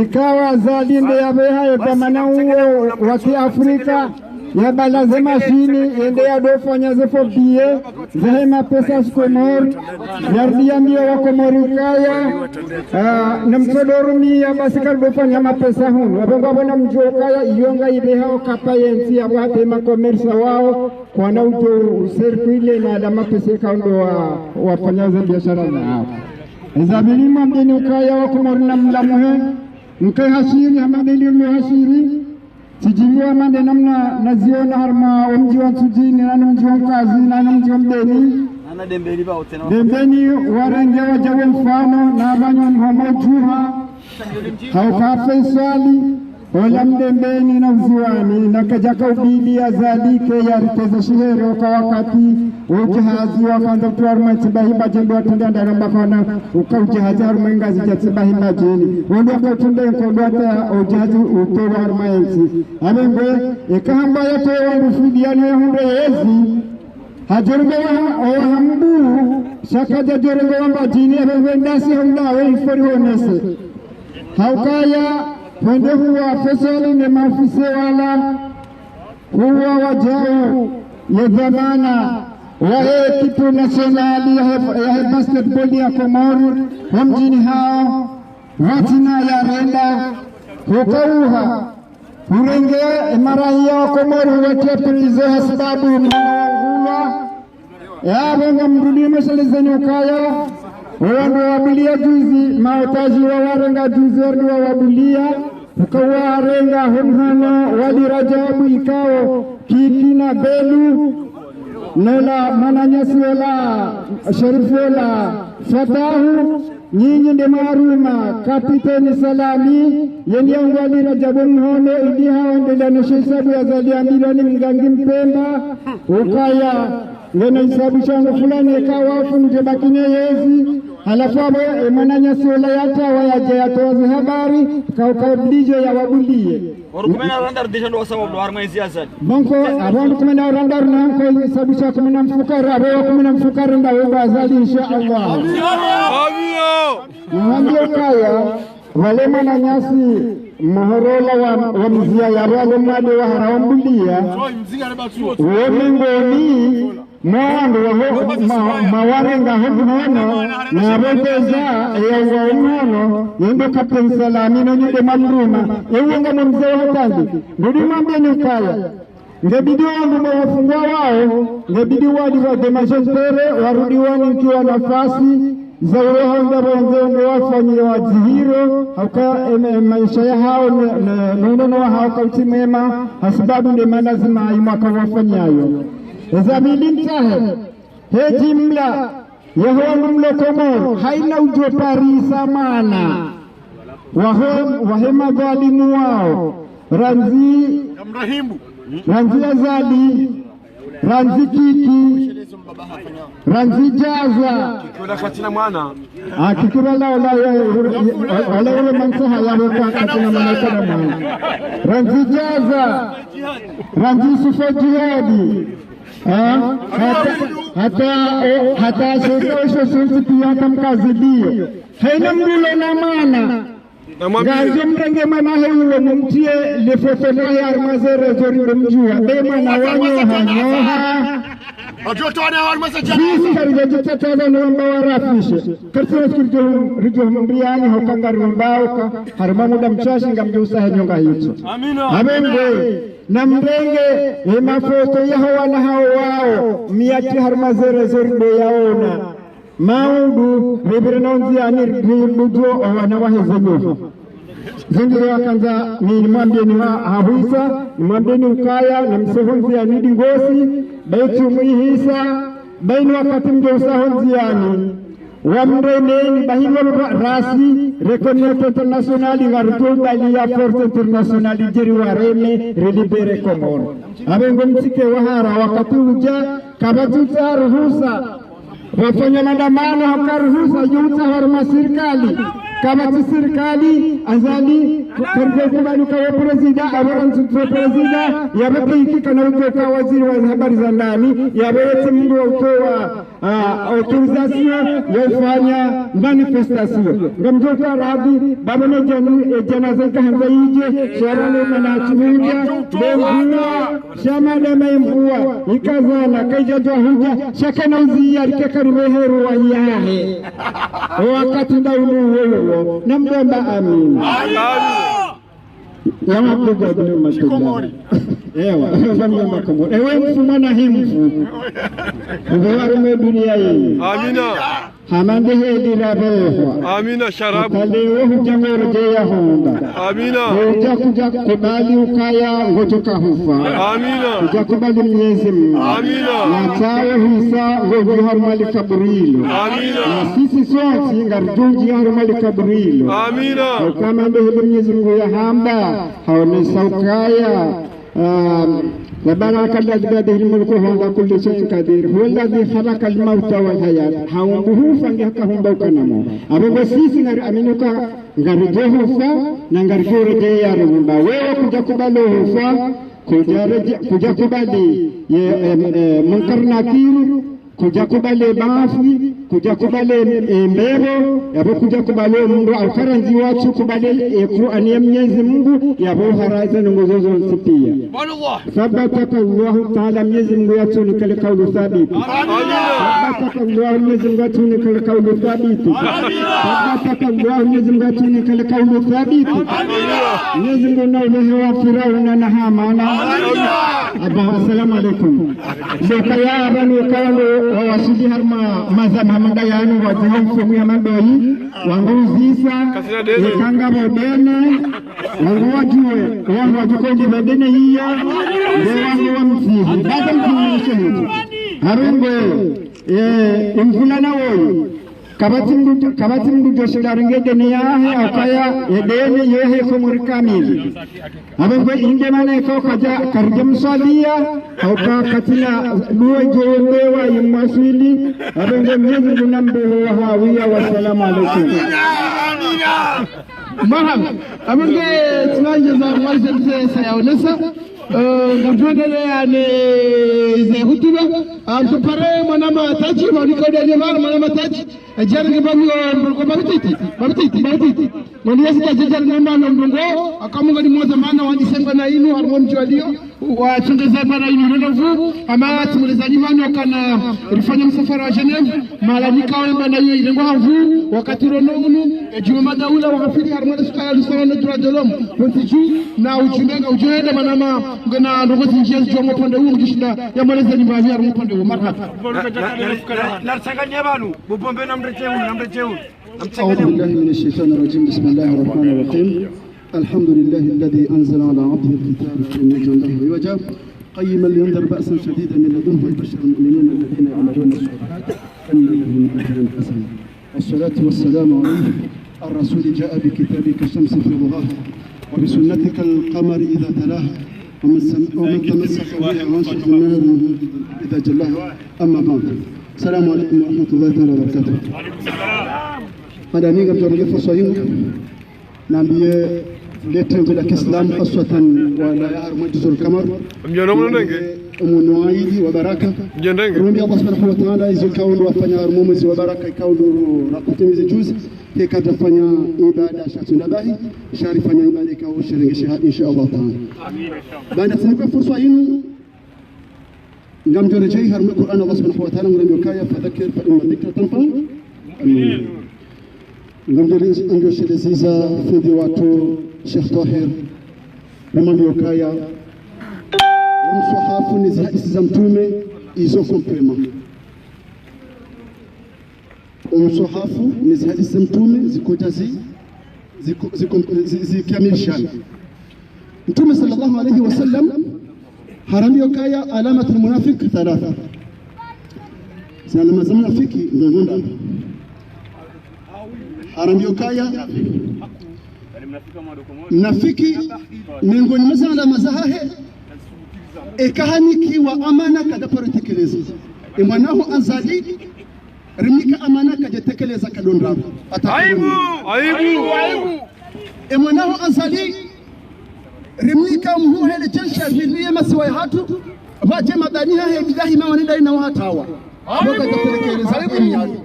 ikawa zalinde ya beha kwa mana uo waki Afrika ya balaze mashini ende ya dofanya ze fobie za hema pesa Komori yardi ya mbio wa Komori kaya na msodorumi ya basikar dofanya mapesa hunu wabonga wana mjokaya iyonga ibeha wakapa yensi ya wate makomersa wao kwa na uto serkuile na adama pesa kaundo wafanya za biashara na hao Zabili mabdeni ukaya wa Komori na mlamuhe mkai hashiri hamadeli umehashiri sijili wa mande namna naziona harma mji wa Sujini na mji wa Kazi na mji wa Mbeni dembeni warenge wajawe mfano na abanyo mhamojuha hauka Faisali wala mdembeni na uziwani na kajaka ubili ya zalike ya riteza shihero kwa wakati ujihazi wakanda tuwaruma itibahiba jeli watunda ndaramba kona uka ujihazi haruma ingazi jatibahiba jeli wali waka utunde nkondo hata ujihazi utowa haruma ensi abengwe ikahamba yato wangu fidiano ya hunde yezi hajorunga wa hambu shakaja jorunga wa mbajini abengwe ndasi hundawe ifori honese haukaya Pende huwa Faisali ni maafisa wala huwa wajao ya dhamana wa ekipu nasionali ya basketball ya Komori mjini hao watina ya renda hukauha urenge marahia wa Komori wakia tulizoha sababu mwanagula ya wenga mrudi msalizeni ukaya wando wabulia juzi maotaji wa warenga juzi wa wabulia ukawarenga honhana wali Rajabu ikao kikina belu nola mananyasi wala Sharifu wala Fatahu nyinyi ndi maruma kapiteni Salami yenyangu wali Rajabu mhono ili haondela nishisabu ya zaliambilo ni mgangi Mpemba ukaya ngene isabu changu fulani ikawafu njebakine yezi halafu abo mananyasi wala yatawa yaje yatowazi habari kaukabdije ya wabulie Warukumena randar disha ndo sababu harma iziyazali Banko abon kumena randar na ko isabu cha kumena mfukara abo kumena mfukara nda ubazali insha Allah Mwambie kaya wale mananyasi mahorola wa mzia ya wale mwade wa harambulia wemengoni mwando mawarenga hono na rebeza ya unono yendo kapten Salami no nyude mamruma yewenga mzee hatandi ngudi mwambie ni kaya ngebidi wangu mawafungwa wao ngebidi wadi wa demashentere warudi wani kiwa nafasi za urohonda bonzongo wafanye wajihiro hauka maisha ya hao nunono hauka utimema hasibabu ndi manazima imwaka wafanyayo Zabili mtahe heji mla Yahonu mlokomoro haina ujoparisa mana wahema dhalimu wao ranzi azali ranzi kiki ranzi jaza kikura la wala ule mansaha ya waka katina manakana mwana ranzi jaza ranzi sufa jihadi hata shekosho susi pia kamkazidia haina mdulo na mana gaje mrenge mana heule mumtie lefotona ya armazere zori mjua bema na wanyo hanyoha sisi karija jitataza nuamba warafishe kartina skirjo mbriani hokangari mbauka harima muda mchashi ngamjusa henyonga hicho amenge na mrenge mafoto ya hawana hao wao miati harmazere zori yaona maudu reberenonzi anirbujo wana wahezenyo zingire wakanza ni mwambie ni hahuisa ni mwambie ni ukaya na msehonzi ya nidi ngosi baitu muihisa baini wakati mjosa honzi yani wamremeni bahino rasi reconnaître internationali ngaruto bali ya force internationali jeri wareme relibere komoro abengo msike wahara wakati uja kabatuta ruhusa wafanya maandamano hakaruhusa yuta harma serikali kama serikali azali kubali kwa president abarantu president yabaki kana utoka waziri wa habari za ndani yabete mungu utoa autorisation yafanya manifestation ngamjoka radhi baba na janaza kaanza ije sharale na chumuja demua shama na mvua ikazana kaijajwa huja shakana uzia ikakarimeheru wa yahe wakati ndaulu wewe namjomba amin Yama kuja kwa matuga ewa namjomba komori ewe mfumana himfu uwarume dunia hii amina hamande hedi rabeho amina sharabu kalewe hujangoro jeya honda amina kuja kubali ukaya ngotoka hufa amina kuja kubali Mwenyezi Mungu amina na tawe hisa ngoji harmali kaburilo amina na sisi sote ngarjuji harmali kaburilo amina kama ndio Mwenyezi Mungu ya hamba haone saukaya وبارك الله بيده الملك وهو كل شيء قدير هو الذي خلق الموت والحياة حومه فانجحكهم بوكنمو أبو بسيس نار أمينوكا نغرجوه فا نغرجوه رجيا رمبا ويو كجا كبالوه فا كجا كبالي منكر ناكير kuja kubale bafi kuja kubale mbero yabo kuja kubale mungu alkaranzi watu kubale Qur'ani ya Mwenyezi Mungu yabo haraza ngozozo nsipia sabata Allah Ta'ala Mwenyezi Mungu yatu ni kale kauli thabiti sabata Allah Mwenyezi Mungu yatu ni kale kauli thabiti sabata Allah Mwenyezi Mungu yatu ni kale kauli thabiti Mwenyezi Mungu na ile Firauna na Hamana assalamu alaykum lokaya bani kaalo wasidi harma mazam hamada yanu wajaha somu ya madoi wangu zisa yekanga bodene wangu wajue wangu wajukondi bodene hiya de wangu wa msihi bada mkimunishe hitu harungo imfulana woyi kabati mdu joshidaringe dene yahe akaya edene yehe komuri kamili harungo inde mane ko kaja karjam sadia auka katina luwe jewewa yimwasili harungo mwenye nambe wa hawiya wassalamu alaikum Maham, abenge tunanje za mwalimu sayaonesa ngapendele ane ze hutuba amtupare mwana mataji mwanikode levar mwana mataji ajarge babu mburgo babititi mwani yasita jajar namba na mburgo akamunga ni mmoja maana wajisemba na inu harmo mjwalio wachungeza bana inu ndovu ama tumulizani mano kana rifanya msafara wa Geneva mala nikawa na hiyo ilengo havu wakati ronomunu juma daula wakafiri harmo sukaya lusana jradolom pontiju na ujumenga ujuenda manama ngana ndogozi njia jomo pande huu mjishinda ya maleza ni mbaya harmo pande huu marhaba la tsanganya banu bubombe namrecheun أعوذ بالله من الشيطان الرجيم بسم الله الرحمن الرحيم الحمد لله الذي أنزل على عبده الكتاب فإن يجعل له عوجا قيما لينذر بأسا شديدا من لدنه ويبشر المؤمنين الذين يعملون الصالحات أن لهم أجرا حسنا والصلاة والسلام عليه الرسول جاء بكتابك الشمس في ضحاها وبسنتك القمر إذا تلاها ومن تمسك بها وانشق النهر إذا جلاها أما بعد السلام عليكم ورحمة الله تعالى وبركاته. Madani ngam jorge fo soyim nambiye lettre de l'islam aswatan wala yar majzul kamar mjono ndenge umuno aidi wa baraka ndenge rumbi Allah subhanahu wa ta'ala izikaunu wafanya mwezi wa baraka ikaunu na kutimiza juzi kikatafanya ibada shatunabahi sharifanya ibada ikao shiringisha insha Allah ta'ala amin baada tuniko fursa yinu ngam jorge har Qur'an Allah subhanahu wa ta'ala ngam kaya fadhakir fa inna dhikra tanfa amin ndio sheleziza fundi watu Sheikh Tahir Ramani Okaya mswahafu ni hadithi za mtume izo komplema mswahafu ni hadithi za mtume zikojazi zikamilishana mtume sallallahu alayhi wasallam Ramani Okaya alamatul munafiq thalatha alama za munafiki ndio Arambiyokaya mnafiki miongoni mwa alama zahe ekahaniki wa amana kadaporetekeleza emwanaho azali rimika amana kajetekeleza kadondrabo aibu emwanaho azali rimika muhele jensha viliye masiwa hatu vaje madaniha he bidahi ma wanenda ina watawa boka kajetekeleza emyali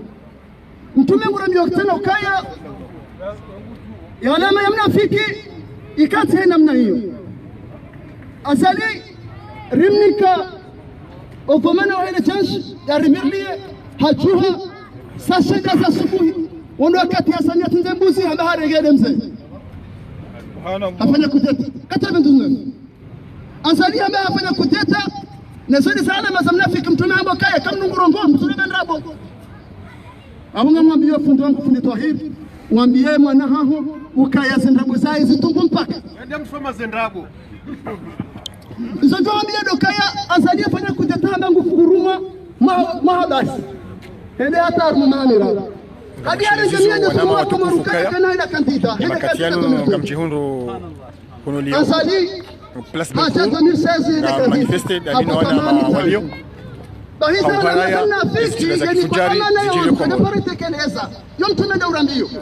mtume nguramyo tena ukaya ya alama ya mnafiki ikati namna hiyo azali rimnika okomana wa ile chansi ya rimirlie hachuha sashida za subuhi wondo wakati ya sania tunze mbuzi hamba haregede mzee afanya kuteta kata bendunga azali hamba afanya kuteta na zodi sana mazamnafiki mtume ambo kaya kamnungurongo mtume bendrabo abunga mwambie fundi wangu fundi Tahir mwambie mwana haho ukaya zendrabo zai zitungu mpaka ndio msoma zendrabo zoto mwambie dokaya azalia fanya kuteta ndangu furuma mahabasi hende hata armumanira hadi ana jamii ndio kwa kama rukaya kana ila kantita hende makatiano ngamchihundu kuno lio azali place de manifester dalino wana walio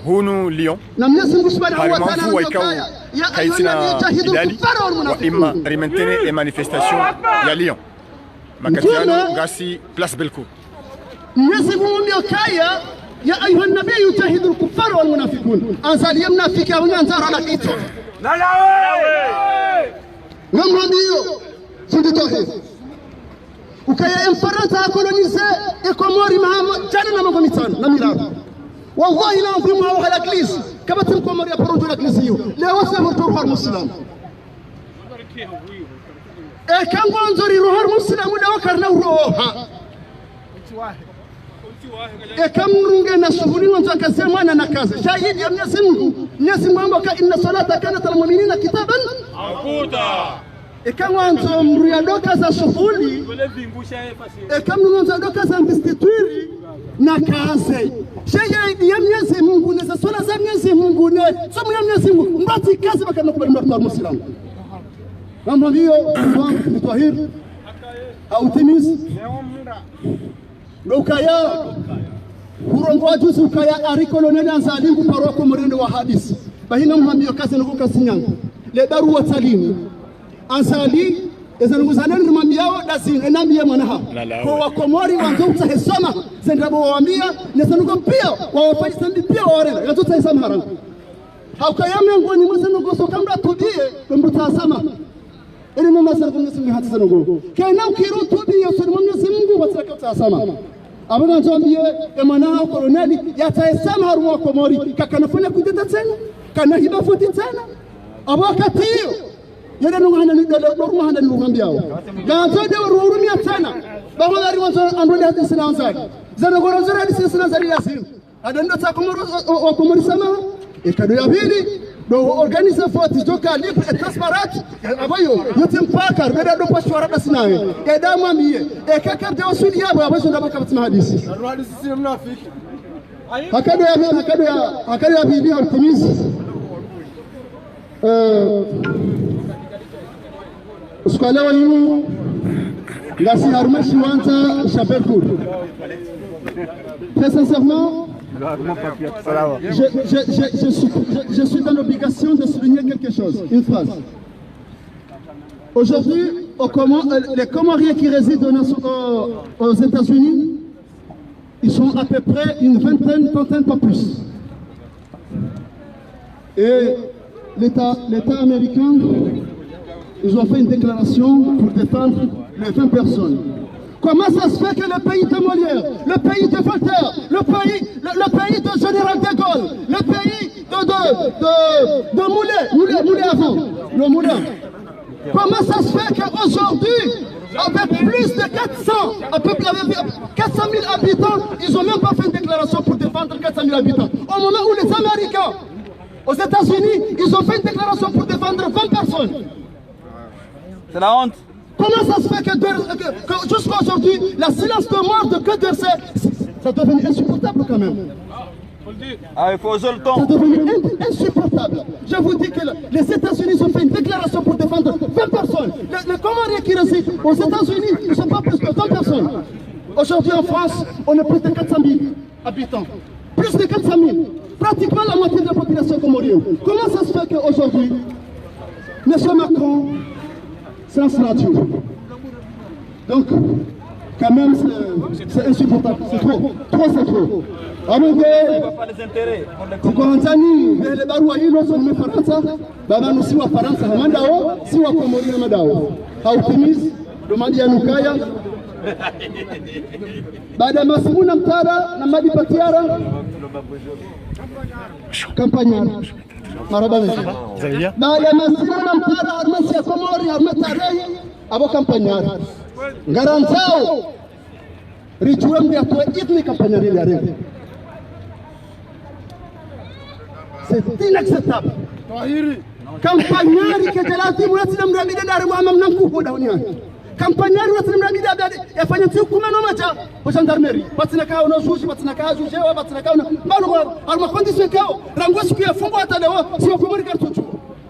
hunu Lyon harimanfu waikao kaitina idali wa ima rimentene e manifestation ya Lyon makatiano ngasi place Belcourt nesibumbio kaya ya ayuha nabii yutahidu al-kuffar wal munafiqun azali mnafiki au nyanzara la kitu la ngamwambio fundi Tahir ukaya emfaransa kolonize ekomori mahama jana na mambo mitano na milado wallahi la mfimu au hala klisi kama tulkomori ya porojo la klisi hiyo leo wasa mtoto wa muslim kango nzori rohar muslim na wakarna roha Ekamrunge na shughuli wanzo akasema mwana na kazi. Shahidi ya Mwenyezi Mungu. Mwenyezi Mungu ambaka inna salata kanat al mu'minina kitaban mawquta. Ekamwanzo mruya doka za shughuli. Ekamwanzo doka za investituri na kazi. Shahidi ya Mwenyezi Mungu na swala za Mwenyezi Mungu ne. Somo ya Mwenyezi Mungu mbati kazi baka nakubali mtu wa Muislamu. Mambo hiyo ni tahir au timis. Ukaya kurongwa juzi ukaya ari koloneli anzalingu paroko mrende wa hadisi bahina mhambio kazi nuko sinyangu le daru wa talini anzali ezanungu zanani mhambiao lazima enambia mwanaha kwa wakomori wanzo utahesama zendabo waambia nezanuko pia wawafanya sandi pia warela yanzo utahesama harangu haukaya miongoni mwazanuko sokamra tudie mbutasama ili mama sana Mwenyezi Mungu hata sanogo kaina ukiru tudie usoni Mwenyezi Mungu wataka utasama abana nzambie emana koloneli yataesama harumo komori kakanafanya kudeta tena kana hiba futi tena abakati hiyo yale nungana ni dorumo handa nungambiao ganzode ururumia tena bawari wanzo andode hadi sinanzali zanogoro zara hadi sinanzali yasiru adando takomoro komori sama ekado ya pili do organize vote joka libre et transparent abayo yote mpaka reda do pashwara dasinawe edama miye ekaka de osuli yabo abazo ndabaka batima hadisi hadisi si mnafiki hakado ya bibi altimisi uskalawa yinu ngasi harmashi wanta chapecour très sincèrement je suis dans l'obligation de souligner quelque chose, une phrase. Aujourd'hui, les Comoriens qui résident aux États-Unis, ils sont à peu près une vingtaine, trentaine, pas plus. Et l'État américain, ils ont fait une déclaration pour défendre les 20 personnes. Comment ça se fait que le pays de Molière, le pays de Voltaire, le pays de Général de Gaulle, le pays de Moulin avant, le Moulin, comment ça se fait qu'aujourd'hui, avec plus de 400 000 habitants, ils n'ont même pas fait une déclaration pour défendre 400 000 habitants. Au moment où les Américains, aux États-Unis, ils ont fait une déclaration pour défendre 20 personnes. C'est la honte. Comment ça se fait que jusqu'à aujourd'hui, la silence de mort de que de ça devient insupportable quand même. Ah, il faut oser le temps. Ça devient insupportable. Je vous dis que les États-Unis ont fait une déclaration pour défendre 20 personnes. Les Comoriens qui résident aux États-Unis, ils ne sont pas plus que 20 personnes. Aujourd'hui en France, on est plus de 400 000 habitants. Plus de 400 000. Pratiquement la moitié de la population comorienne. Comment ça se fait qu'aujourd'hui, M. Macron, c'est un nature. Donc, quand même, c'est insupportable. C'est trop. Trop, c'est trop. Amunge, Kukuhanzani, vile barua hilo soma Faransa, baba nusiwa Faransa hamandao, siwa Komori hamadao. Hautimizi, domadi ya nukaya. Baada masimuna mtara na madi patiara. Kampanya. Marabani. Baada masimuna mtara armasi ya Komori armatarehi abo kampanya. Garanzao rijuem ya tua itni kampanya rile arebe. C'est inacceptable. Kampanyari ke jalati mwatina mramide dari muamam namkupo dauniani. Kampanyari mwatina mramide abadi yafanya tiukuma no macha kwa gendarmerie. Batina kao no sushi, batina kao jujewa, batina kao na mbalo kwa alma condition kao rangwa siku ya fungo hata leo siwa kumuri kartuchu.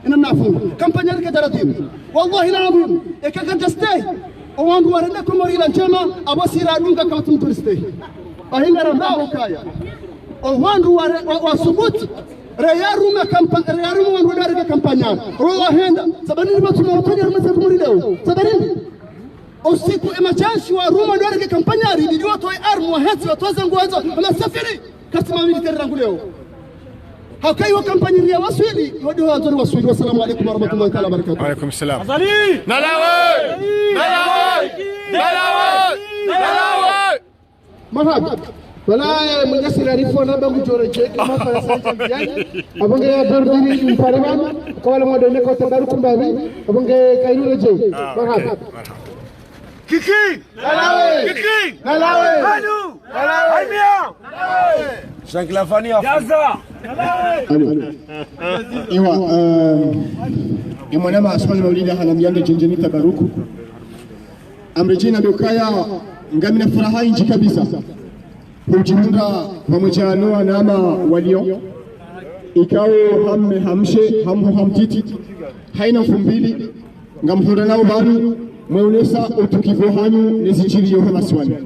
Ina nafungo. Kampanyari ke jalati. Wallahi la azim. Ekakanta stay. Owandu warenda kumuri la njema abasira dunga kwa tumturiste. Ahinga rambao kaya. Owandu wasubuti. Reyarume kampanya, reyarume wanudari kampanya. Roho henda. Sabanini batu mawatoni arume sa kumuri leo. Sabanini. Usiku emachanshi wa Roma wanudari kampanya. Ridi watu wa armu wa heti watu wa zangu wazo. Wamesafiri. Kasima militari rangu leo. Hakai wa kampanya ria waswili. Wadi wa wazori waswili. Wassalamu alaikum warahmatullahi ta'ala barakatuh. Alaikum salam. Azali! Nalawe! Nalawe! Nalawe! Nalawe! Marhaba. Wala mwenye arifu na bangu joreje kama kwa sasa ndiani abonge ya dordini mparaban kwa wale mwadone kwa tabaru kumbabi abonge kairu reje marhaba Kiki! Kiki! Manu! Aimia! Shank la Fania. Yaza! Mwanama Asmani Maulida hanambianga jenjeni tabaruku amrejina Beukaya ngamina furaha inji kabisa kujiunga pamoja noa nama walio ikawo hamme hamshe hamho hamtiti haina mfumbili ngamhura nao banu mweunesa utukivo hanyu nezichiri yohe maswani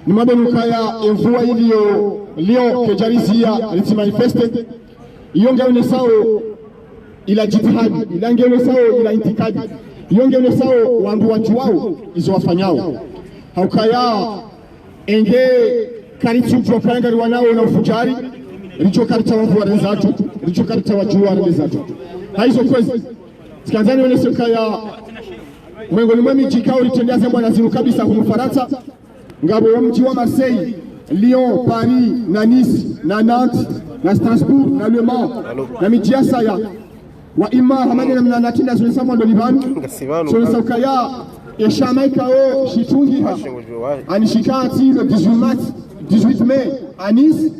ni Beukaya emvua iliyo leo kejarizia liti manifeste iyo ngaunesao ila jitihadi ila ngeunesao ila intikadi iyo ngeunesao wandu wao izo wafanyao haukaya enge karitu kanga wanao na ufujari richo karita wavu warenzatu richo karita wajua warenzatu haizo kwezi sikanzani wene kaya mwengoni mwemi jikao litendea bwana zinu kabisa humufaransa ngabo wa mji wa Marseille, Lyon, Paris, na Nice, na Nantes, na Strasbourg, na Le Mans, na Mijiasa ya wa ima hamani na mnanatinda zonesa mwando libanu zonesa ukaya ya Jamaika o shitungi ha anishikati le 18 mai à Nice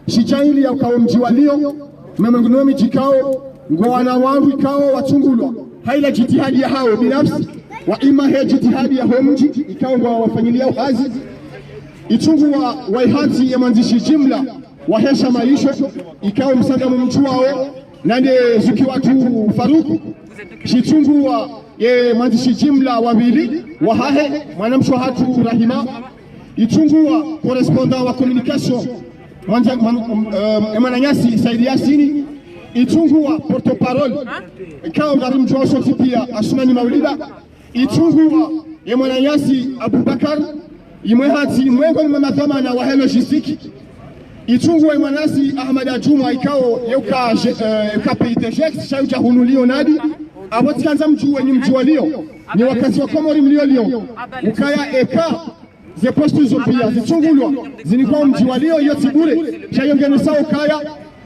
shichaili ya ukao mji wa Lyon mmengunoa mijikao ngwana wangu ikao wachungulwa haila jitihadi ya hao binafsi wa ima he jitihadi ya homji ikao ngwa wafanyilia uhazi ichungu wa ihati ya manzishi jimla wa hesha maisha ikao msanga mumchuao nande zuki watu Faruku shichungu wa ye manzishi jimla wawili wa hahe mwanamsho hatu Rahima ichungu wa correspondant wa communication Emananyasi Saidi Yasini ichungu wa porte-parole ikao ngarim joso tipia Asmani Maulida ichungu wa Emananyasi Abubakar imwehati mwengo ni mamadhamana wa logistique ichungu wa Emanasi Ahmad Ajuma ikao yuka PITGX shauja hunulio nadi abotikanza mjuwe ni mjuwalio ni wakazi wa Komori mliolio ukaya eka ze postu zopia zichungulwa zinikuwa mjiwalio yote bure chayongenesa ukaya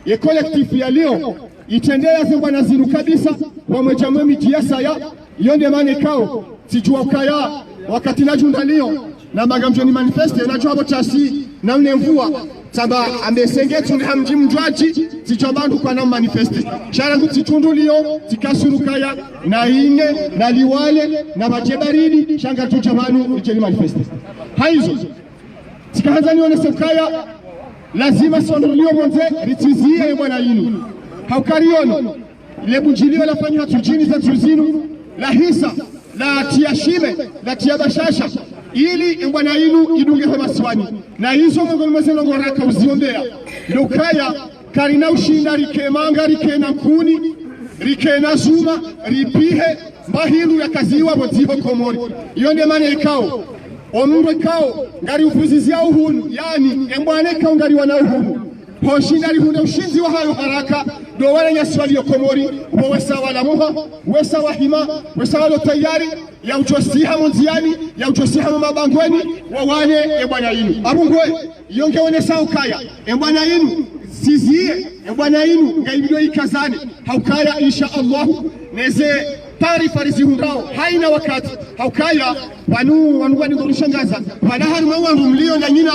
ye collectif ya leo itendea zembana zinu kabisa wa mwejamwe mijiasa ya yonde mane kao sijua ukaya wakati najunda leo na magamjoni manifeste na jwabo chasi na mnemvua saba ambesengetu ni hamji mjwaji sijua bandu kwa na manifeste sharangu titundu leo tikasurukaya na ine na liwale na majebaridi shanga tujamanu icheni manifeste haizo tikahanzani onesukaya lazima sondolio monze ritizie mwana yinu haukariono ile bunjilio la fanya tujini za tuzinu la hisa la tiashime la tiabashasha ili mwana yinu idunge kwa maswani na hizo mungu mwezelo ngoraka uziombea lukaya karina ushinda rikemanga rikena kuni rikena zuma ripihe mahindu ya kaziwa boziho Komori iyo ndiye maana ikao omwe kao ngari ufuzizia uhunu yani embwane kao ngari wana uhunu hoshinda rihunda ushinzi wa hayo haraka do wala nyaswali yo Komori ubo wesa wala muha wesa wa hima wesa wala tayari ya uchosiha monziani ya uchosiha mabangweni wa wane embwana yinu abungwe yonge onesa ukaya embwana yinu sizie embwana yinu ngaibido ikazani haukaya insha Allah neze taarifa rizihundao haina wakati haukaya wanu ngorushangaza wanahari mwangu mlio na nyina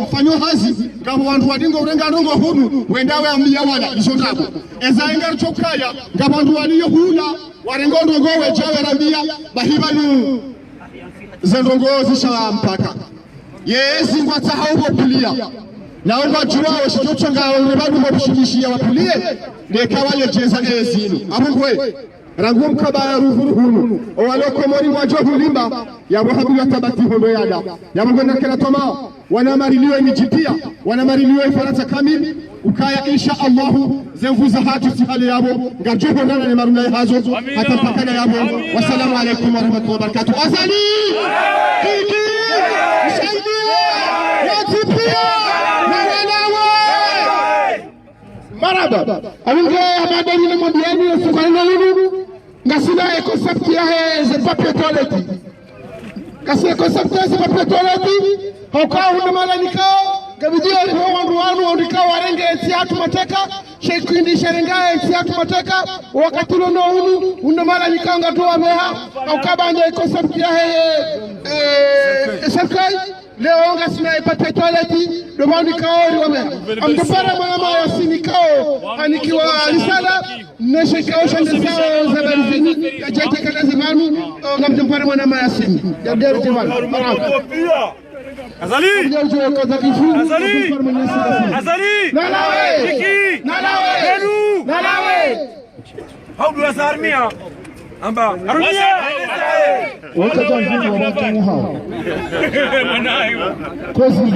mfanyo hazi ngabo wandu wadingo urenga ndongo hunu wendawe amlia wala izondabo ezaenga chokaya ngabo wandu waliyo hula warengo ndongo wejawe rambia bahibanu zendongo zisha mpaka yezi ngwata haubo pulia naomba juwao shitochanga urebadu mboshimishia wapulie ndekawale jeza ezinu abungwe rangu mkabaya ruhunu owalo Komori mwajo hulimba ya wahabu ya tabati hondo yada ya mgwenda kela toma wana mariliwe mijipia wana mariliwe Faransa kamili ukaya insha Allahu zenvuza hatu sihali yabo ngajo hondana ni maruna hazo hata mpakana yabo wasalamu alaikum warahmatullahi wabarakatuh azali kiki msaidia watipia na wanawe maraba abinge abadani na mwandiani ya sukarina lulu ngasila concept ya ze papier toilette ngasila concept ya ze papier toilette haukaa huna malanika gabidio ho wandu wanu andika warenge etiatu mateka shekindi sherenga etiatu mateka wakati lono hunu una malanika ngatoa meha haukaa banja concept ya serikali leo ngasina ipate toileti domani kaori wame amtopara mama wasini kao anikiwa risala neshe kao shande sao za barizini kajete kana zamanu ngamtopara mama yasini ya dero timan Azali Azali Azali Nalawe How do you armia amba armia wakajangu warakani hao kozi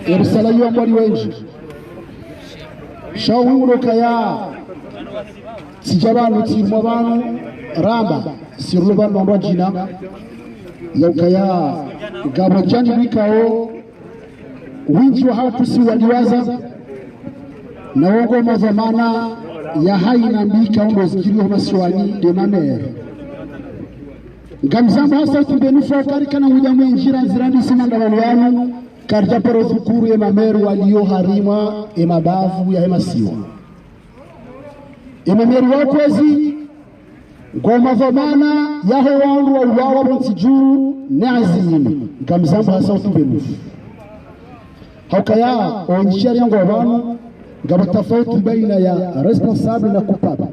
irsala yu amwari wenji shawuro kaya sijabanu tirmo banu ramba sirlo banu amba jina yaukaya gabo jani bikao winji wa hatu si waliwaza na wongo mazamana ya haina mbika undo zikiri wa masiwani de mamere gamzamba hasa utubenufa karika na uja mwenjira zirandi simanda waluanu karja paro dhukuru ya mameru walio harima ya mabavu ya masiwa ya mameru wakwezi ngoma zamana yaho wangu wa uwawa mtijuu nazini gamzamba hasa utubenufa haukaya onjishari yangu wabanu ngaba tofauti baina ya responsable na coupable.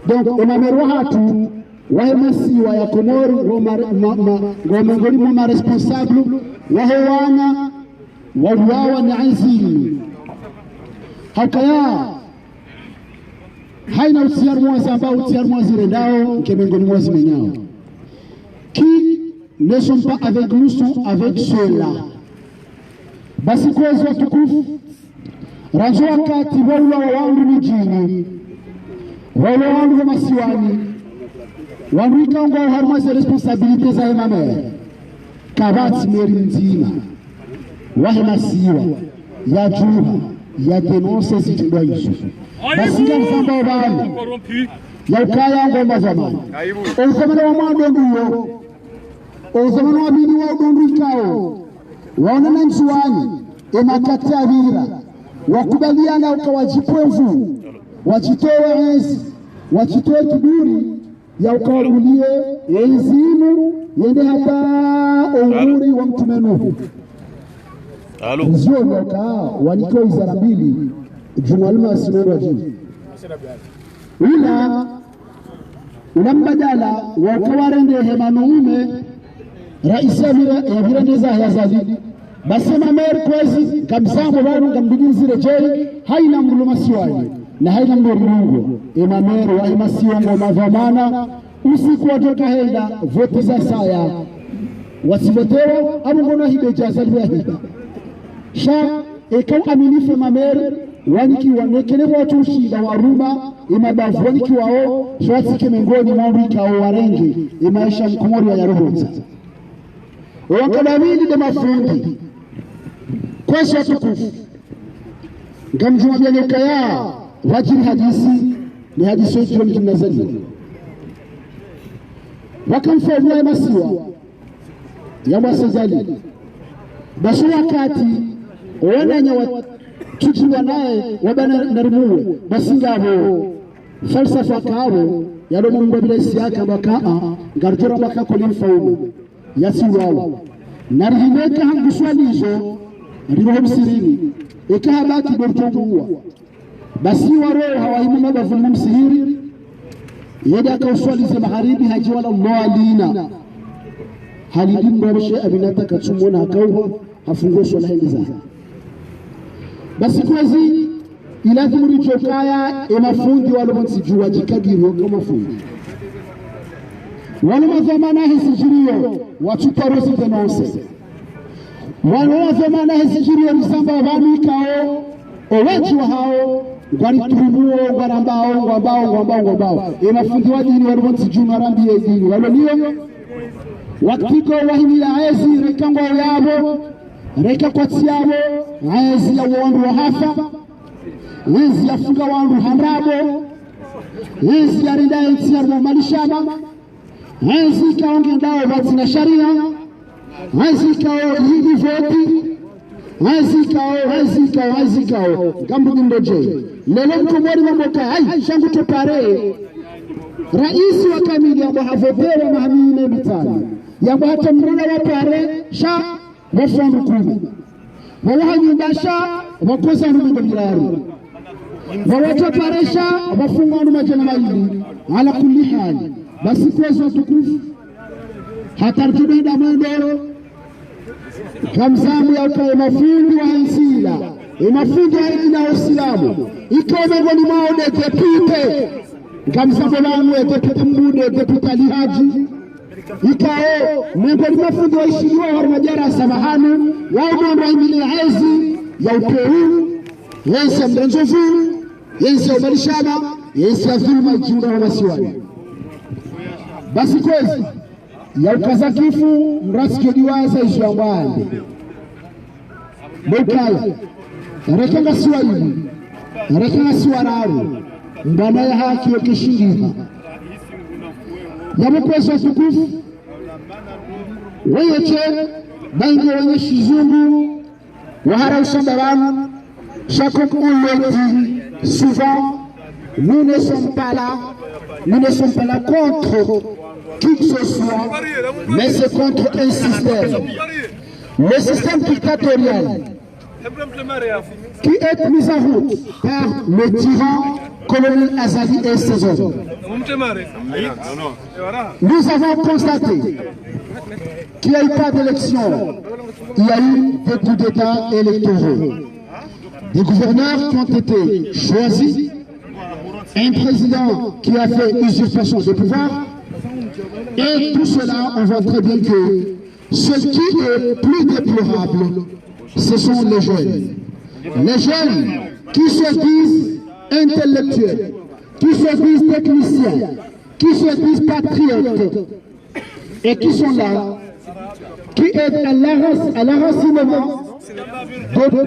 Donc emameru hatu wahemasiwa ya Komori ngomengoni mwa responsable wahewana wawawa ni azili hakaya haina usiar mwazi ambao usiar mwazi rendao nkemengoni mwazi menyao qui ne sont pas avec nous sont avec ceux-là. Basi kwezi watukufu ranzo wakati wala wangu mijini wala wangu wa masiwani wangu ikango harmase responsabilite za emame kabati meri mzima wahe masiwa ya juha ya denonse zitindwa hizo basi ngamsamba wabali ya ukaya ngomba zamani uzamana wa mwandonduyo uzamana wa bini wa udondu ikao waona na nsuwani emakati avira wakubaliana ukawajipwevu wajitoe enzi wajitoe kiburi ya ukawagulie enzimu yende hata umuri wa mtume Nuhu nzio mwaka waliko izara mbili jumalima asimendo wa jini una mbadala wakawarende hemanuume raisa ya virendeza ya zalidi basema mer kwezi kamsambo banu ngambigizire jei haina mrulo masiwani na haina mrulo emamer wa imasiwa ngoma dhamana usiku watoka henda voti za saya wasivotewa abu ngona hibe jazali ya hida sha ekau aminifu mamer waniki wanekele watu shida waruma imabavu waniki wao shwatike mengoni mwambika o warenge imaisha mkumori wa yarohonza wakadamini de mafundi kwasha tukufu ngamjua bia nyokaya wajiri hadisi ni hadisi wetu wa mkinazali wakamfanya masiwa ya mwasazali basu wakati wananya watuti wanaye wabana narimuwe basingabo falsafa kabo yalo mungu bila siaka bakaa ngarjora baka kwa mfaumu yasiwawa narihimeka hanguswalizo riroho msirini ikahabaki dortonguwa basi waro hawahimu mabavu msihiri yeda akauswalize magharibi haji wala mwalina halidimba mshe abinata katsumona hakauha hafungue swala hindi za basi kwezi ilazimu richokaya emafundi walo msijua jikagiro kama fundi wale mazamana hisijirio wachutarosi denonse wale mazamana hisijirio nisamba wabami kao owechi wa hao gwari turumuo ngwambao emafundi wa dini wale msijua marambi ya dini wale niyo wakiko wahini ya ezi reka ngwa yabo reka kwa tiyabo ezi ya wandu wa hafa ezi ya funga wandu handrabo ezi ya rinda ezi ya malishaba Hazi kaonge ndao wati na sharia hazi kao hidi voti hazi kao gambu ndoje lelo mkomori mamoka hai shangu topare rais wa kamili yambo havotewa mahamine mitani yambo hata mrina wapare sha wafandu kumi wawaha nyumbasha wakosa ndugu mjirari wawata pare sha wafunga ndu majana maili ala kulli hali basi kwezo tukufu hatartubida mwendo kamzamu ya ukae mafundi wa hansila mafundi wa hili na usilamu ikawa mengoni mwao dekepite kamzamu wangu dekepite mbude dekepite alihaji ikao mengoni mafundi wa ishiliwa harumajara samahanu wao mwendo imili ya hezi ya upeu yensi ya mrenzofu yensi ya umarishama yensi ya dhulma jiuna wa masiwani basi kwezi ya ukazakifu mrasiki diwaza ishiambwande Mokaya rekanga siwa hivi rekanga siwa raru mbana ya haki ya kishingiha ya mkwezo tukufu weyeche bangi wenye shizungu wahara ushambaranu chaque on souvent nous ne sommes pas là contre qui que ce soit, mais c'est contre un système. Le système dictatorial qui est mis en route par le tyran colonel Azali et ses hommes. Nous avons constaté qu'il n'y a eu pas d'élection, il y a eu des coups d'État électoraux. Des gouverneurs qui ont été choisis, un président qui a fait usurpation de pouvoir. Et tout cela, on voit très bien que ce qui est plus déplorable, ce sont les jeunes. Les jeunes qui se disent intellectuels, qui se disent techniciens, qui se disent patriotes, et qui sont là, qui aident à l'enracinement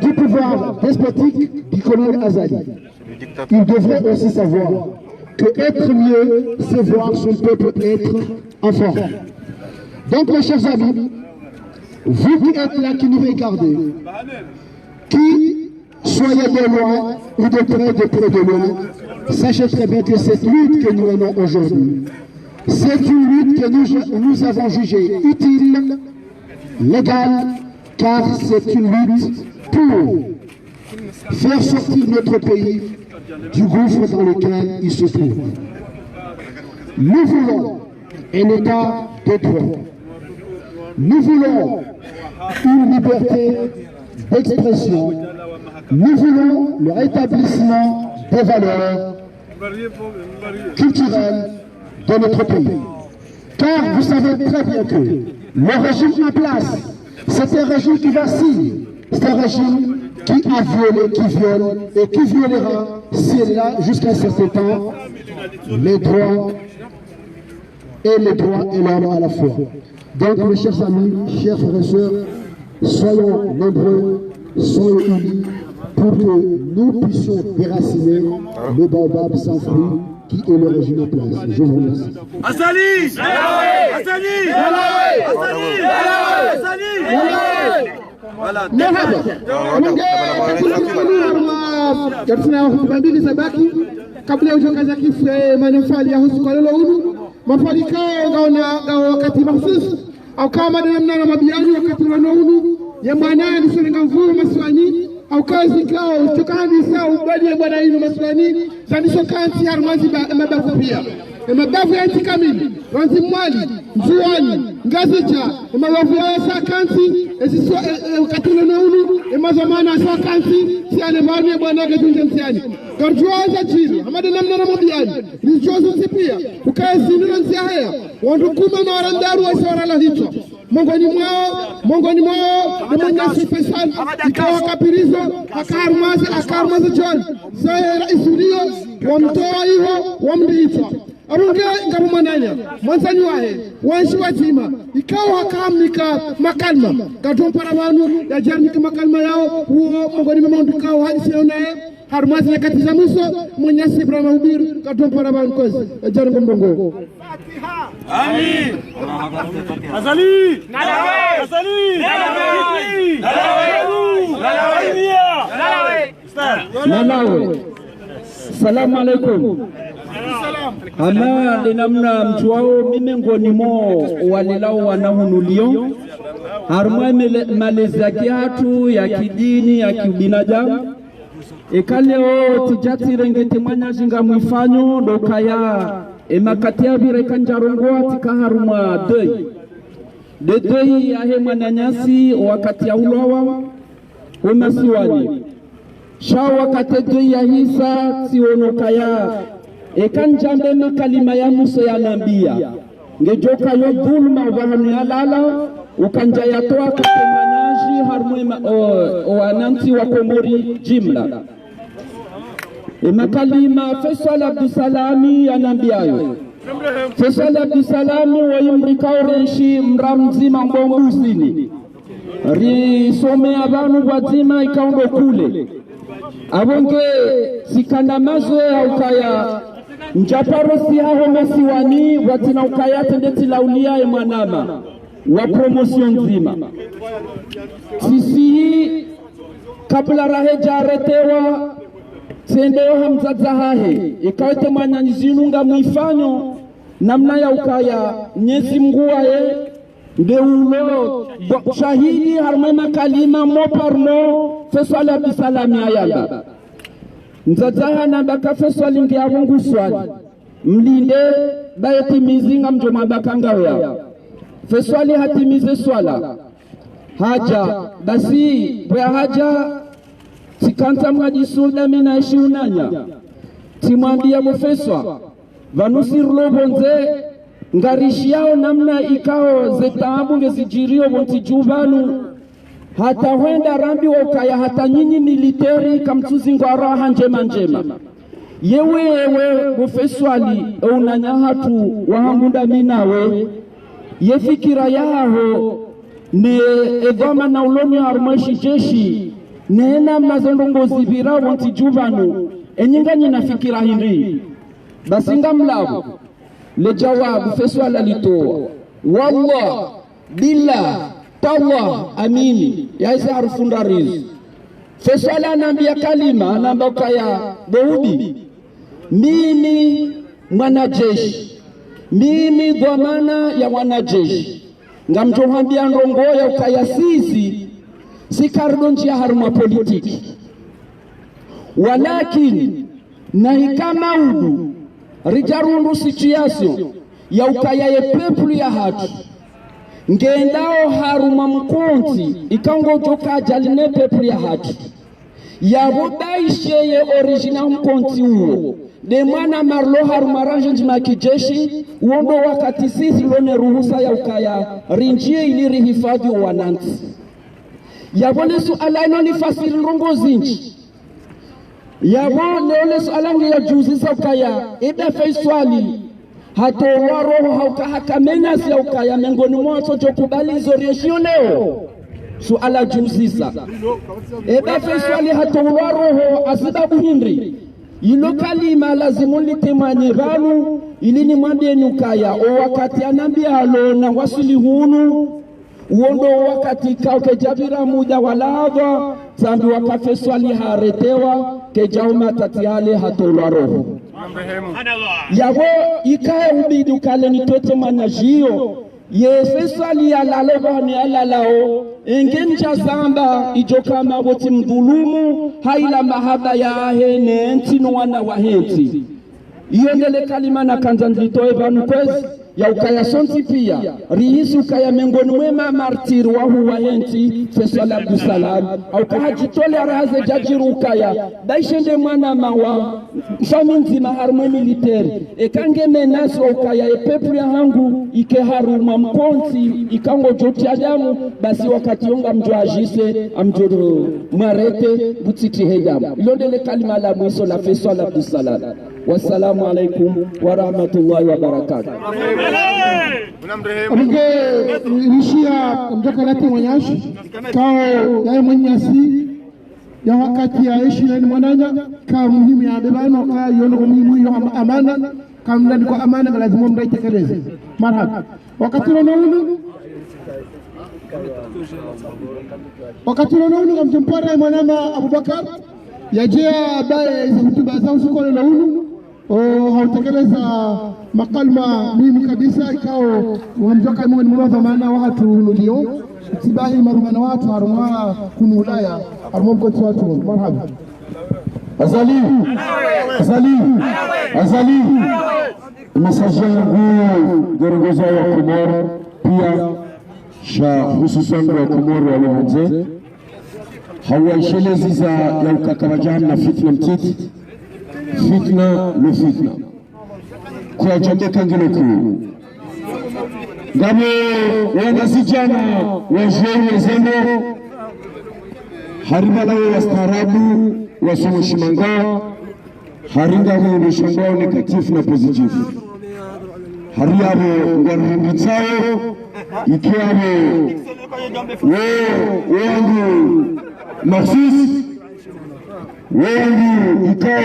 du pouvoir despotique du colonel Azali. Ils devraient aussi savoir que être mieux, c'est voir son peuple être enfant. Donc, mes chers amis, vous qui êtes là, qui nous regardez, qui soyez de loin ou de près de loin, sachez très bien que cette lutte que nous menons aujourd'hui, c'est une lutte que nous avons jugée utile, légale, car c'est une lutte pour faire sortir notre pays du gouffre dans lequel il se trouve. Nous voulons un état de droit. Nous voulons une liberté d'expression. Nous voulons le rétablissement des valeurs culturelles de notre pays. Car vous savez très bien que le régime en place, c'est un régime qui vacille. C'est un régime qui a violé, qui viole et qui violera, s'il est là jusqu'à un certain temps, les droits et l'homme à la fois. Donc, mes chers amis, chers frères et sœurs, soyons nombreux, soyons unis pour que nous puissions déraciner le baobab sans fruit qui est le régime en place. Je vous remercie. Azali! Azali! Azali! Merhaba. Katika hotuba mbili za baki kabla ya utangaza kifre manufali ya hospitali huu mafanikio gaona wakati mahsusi au kama namna mabiani wakati wanaunu ya bwana ni senga mvua maswani au kazi kao tukani sawa ubadi bwana hino maswani zanisho kanti harmazi mabavu pia mabavu ya kamili ranzi mwali mzuani ngazicha mabavu ya sakanti esiswa wakati wanaunu emazamana sakanti siane mani bwana gajunje msiani garjuaza chini amada namna mabiani nichozo sipia ukazi ndio haya wandukuma na warandaru wa sawara la hicho mongoni mwao na manyasi fesal ikawa kapirizo akarmaza john saya raisudio wamtoa hiyo wamdiitwa arunge ngarumananya mwanzani wahe wanshi watima ikawa hakamnika makalma gatompara wanu ya jarnika makalma yao huo mongoni mwao hadisi naye harmazi na katiza mwiso mwenyasi Ibrahim Ubir gatompara wanu kozi jarngo mbongo Amin. Azali. Nalawe. Azali. Nalawe. Nalawe. Nalawe. Salamu alaikum. ama linamna mchuao mimengoni mo walilao wanahunulio harumwe malezi ya kiatu ya kidini ya kibinadamu ikaleo tijati rengete mwanya jinga mwifanyo dokaya emakatia vire kanjarongoa tika harumwa dei ahe mwananyasi wakati ya ulowa umasiwani shao wakati dei ya hisa sionokaya ekanjambe makalima ya muso ya nambia ngejoka yo dhulma wahani alala ukanja yatoa katemanaji harumwe wananti wa Komori jimla makalima Faisal Abdusalami anambiayo Faisal Abdusalami wa imrika orenshi mramzima mbonguzini risome abantu wazima ikaundo kule abonge sikana mazo ya ukaya njaparo sihaho masiwani watina ukaya tendeti laulia emanama wa promotion nzima sisi kabla raheja aretewa sendeo hamzaza hahe ikawete mwanyanyizinunga mwifanyo namna ya ukaya Mwenyezi Mungu wae ndeulo shahidi harumwe makalima moparno Faisal Abdusalami ayala mzazaha nambaka Faisal ngi avungu swali mlinde bayetimizi nga mjoma bakanga ya Faisal hatimize swala haja basi bwa haja sikanta mwajisulda mina ishiunanya timwambia mufeswa vanusirlo bonze ngarishi yao namna ikao zetabu ngezijirio bontijubanu hata wenda rambi wakaya hata nyinyi militeri kamtuzi ngwaraha njema njema yewe mufeswali unanya hatu wahangunda minawe yefikira yaho ne edoma na ulomi harumweshi jeshi nena mnazondongozi vira wanti juvanu enyinganyi nafikira hindi basinga mlabu le jawabu Faisal litoa wallah billah tawa amini yaisa harufundarizi Faisal anambia kalima anambaka ya Daudi mimi mwanajeshi mimi dhamana ya wanajeshi ngamtohambia ndongoya ukaya sisi sikardo njia haruma politiki walakini na ikama udu rijarundu situation ya ukaya ye peplu ya hatu ngendao haruma mkonti ikango joka jaline peplu ya hatu ya vodaishe ye original mkonti uo de mwana marlo haruma ranjima kijeshi uondo wakati sisi lone ruhusa ya ukaya rinjie ili rihifadhi wananti yabone suala ino ni fasiri rongo zinji yabone ole suala nge ya juzi sa ukaya ida Faisal hatowa roho haukahakamena si ya ukaya mengoni mwato jokubali zorieshio leo suala juzi sa ida Faisal hatowa roho asibabu hindri ilo kalima lazimu litemanye ganu ili ni mwambie nukaya o wakati anambia halo na wasili hunu uondo wakati kao kejabira muja walava zambi waka Faisal haretewa kejauma tatiale hatolwa roho yago ikae ubidu kale nitote manajio ye Faisal ya laleva ni alalao engenja zamba ijokama woti mdhulumu haila mahaba ya ahene ntino wana wahenti iyondele kalima na kanza nilitoe vanu kwezi ya ukaya sonti pia riisi ukaya mengoni mwema martir wahu wahenti Faisal Abdusalam au kahajitole araze jajiru ukaya daishende mwana mawa mfaminzi maharumwe militeri ekange menasi ukaya epeplu ya hangu ike haruma mkonti ikango joti adamu basi wakati yonga mjoajise amjoro mwarete butiti hejamu ilondele kalima la mwiso la Faisal Abdusalam. Wassalamu alaikum wa rahmatullahi wa barakatuh. Abige rishia mjoka lati mwanyashi kao ya mwenyasi ya wakati ya ishi na mwananya ka muhimu ya bebano ka yono muhimu yo amana ka mndani kwa amana lazima mdaitekeleze marhaba wakati unaunu kamtumpara mwanama Abubakar yajea bae za hutuba za usuko na unu hautekeleza makalma muhimu kabisa ikao wamjoka mwani mwadha maana watu nulio tibahi marumana watu harumwa kunu ulaya harumwa mkoti watu marhaba Azali mesaji yangu viongozi wa Komoro pia sha hususan wa Komoro walioanze hawaishelezi za ya ukakabajani na fitna mtiti fitna no fitna kwa jambeka ngine kuu ngamo wanasijana wajeuri wezendo harimala wastaarabu wasomoshimanga haringa huyu shangao negative na positive hariabo ngwarambitsao ikiabo wangu Marxis wangu ikao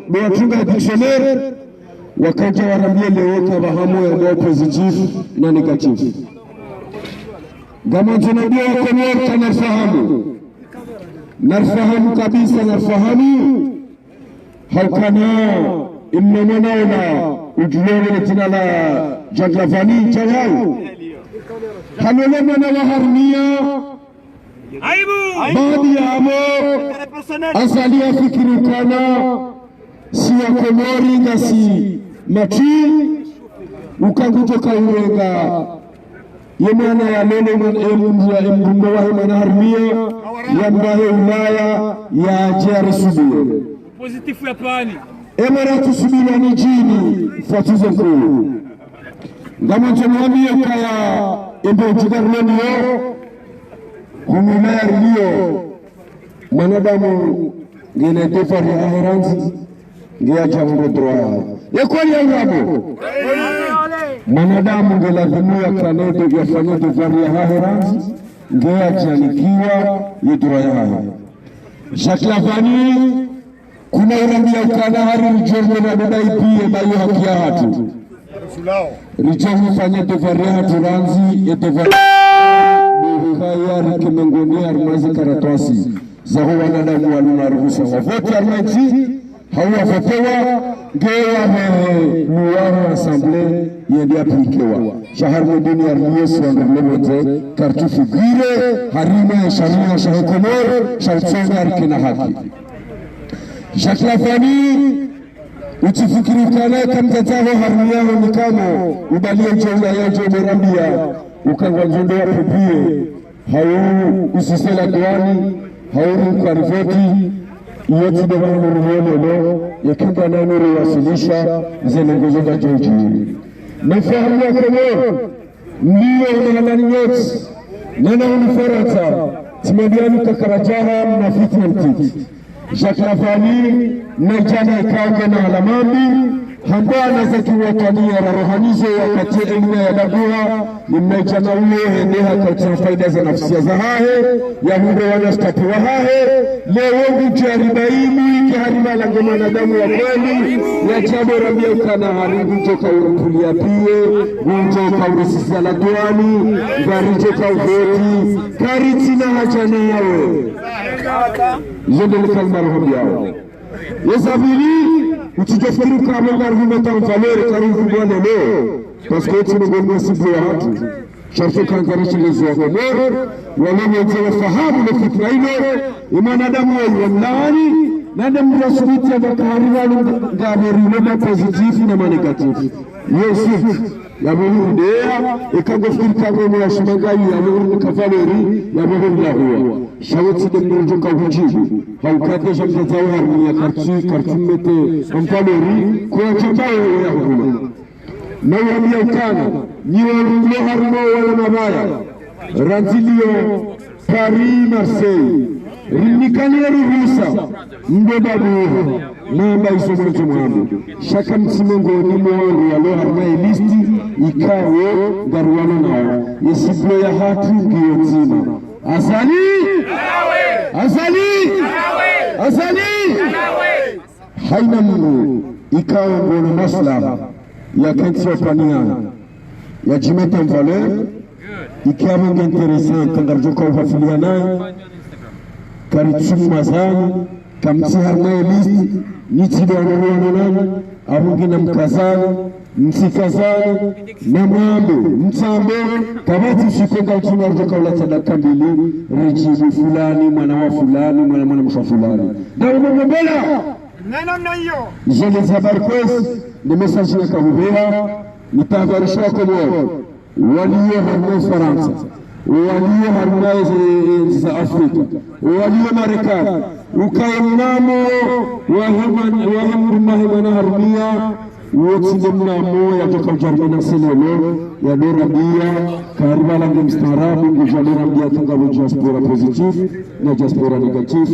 beatunga dictionnaire wakaja warambie leo kabahamu ya positive na negative kama tunaambia Komoro nafahamu kabisa nafahamu haukana immenona ujuone tina la Jaglavani chawao halole mwana wa harmia baadhi ya amo asali ya fikirikana si ya Komori ngasi mati ukangutoka urenga yemana ya lele mbundo wa mwana harmia ya mbahe Ulaya ya jari subie positifu ya pani emaratu subira ni jini fatuze kuu ngama tunaambia kaya ndo jigarleni yo humulaya rilio mwanadamu ngene defari aheranzi ngia jambo droya yekweli ya ngabo mwanadamu ngelazimu ya kanedo yafanya defari aheranzi ngia janikiwa yedroya haya Jaglavani kuna urambia ukana hari rijorne na dada ipie bayo haki ya hatu rijorne fanya devari ya hatu ranzi ya devari kaya rikimengoni arumazi karatwasi za huwa wanadamu waluna ruhusa wavote arumaiti hawa votewa ngewa muwaro asamble yendi aplikewa shahar mudini armiyesi wangulevote kartu figure harima ya sharia shahe Komoro shautsonga rikina haki Jaglavani uchifikiri kana kamtataho harmiyaho nikamo ubalie jonga ya jomerambia ukangwa njondo ya pepie hau usisela duani hau mkarifoti iyoti dewa nuruhonelo yakinga na nuru wasilisha zenengozo da joji nifahamu ya Komoro ndiyo unahalani nyoti nana unifarata timediani kakarajaha na fitna mtiti Jaglavani na jana ikaonge na alamambi hambana za kiwatania na rohanizo wakati elimu ya dagua nimejana uye hendeha katika faida za nafsia za hahe ya hunde wanastapi wa hahe leo nguju ya ribaimi kiharima lango manadamu wa kweli ya jabo rambia ukana haringu joka urupulia pie unjoka urisisa la duani ngarijoka uvoti karitina hachana yawe zote ni kalma rohombi yao yesabili uchijafikiri kama argumenta mfalere karibu bwana leo parce que tu ne connais pas si hatu sharfu kankarishi lezo wa Komoro wanaoanza fahamu na fikra ile mwanadamu wa mlaani na ndio rasmiti ya bakari ngaberi na positive na negative Yusuf ya muhudea ikagofikiri kama ya shimangai ya muhudi kafaleri ya muhudi la huwa shawati de mjoka hujibu haukate shamza harmi ya kartumete kafaleri kwa chambao ya huduma na wamia ukana niwa harmo wala mabaya ranzilio Paris Marseille rimikania ruhusa mbebabu namba isomwe mwambo shaka msimengo ni mwangu ya loha na listi ikawe garuana nao yesiblo ya hatu ngiyotima asali haina mungu ikawe mbona maslaha ya kentio paniana ya jimeta mvaleur ikiwa interessant kangarjoka ufafiliana karitsumi mazani kamsi harmaye listi nitidoanoruano nani abungi na mkazani msikazani na mwambe mtambe kabati shikonga uchumi arjoka ulasadaka mbili rijibu fulani mwana wa fulani mwana msha fulani na umombela neno na hiyo jele za barkwes ni message ya kabubera nitabarisha kwa moyo walio harmo Faransa walio harmo za Afrika walio Marekani ukae mnamo wahimana harmia wote mnamo yatoka Ujerumani selelo ya dorabia kariba langu mstarabu ngujadora bia tunga diaspora positif na diaspora negatif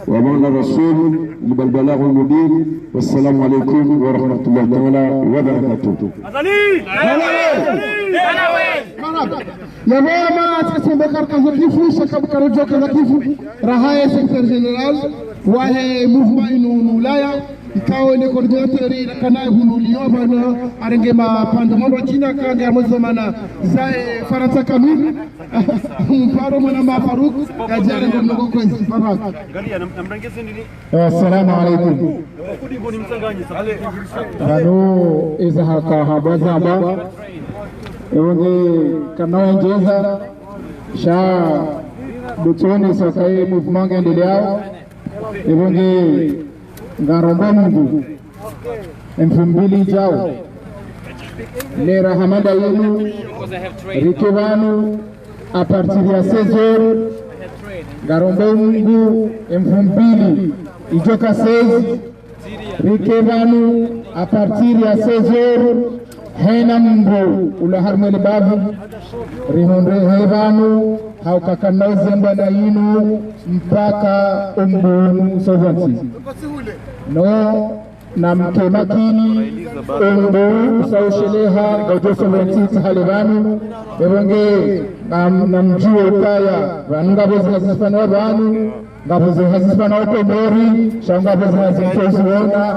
wa maana rasul libalbalagh almubin. Wassalamu alaykum wa rahmatullahi ta'ala wa barakatuh. Ya mama tukasembe karka zakifu shakabu joka zakifu rahaya secretary general wa mouvement inu Ulaya ikawa ni coordinateur kana hunuliyo bana arenge mapanda mambo China kanga mozomana zae Faransa kamili mparo mwana mafaruk kajare ngomno kwa Faransa. Assalamu alaykum. Hano izahaka habazaba Ewange kanaongeza sha dutoni sakai mouvement endelea ewange ngaromba Mungu 2000 jao lera hamada yenu rikevanu a partir ya 16h ngaromba Mungu 2000 ijoka 16 rikevanu a partir ya 16h hena mbo ula harmele babu rihonre hebanu haukakana zemba na inu mpaka umbunu sovansi no na mke makini umbu usausheleha gaujoso ventiti halevanu ebonge na mjuo ukaya vanungabo zinazispanwa vanu ngabuze hazisipana okomori shangabuze hazimtoziona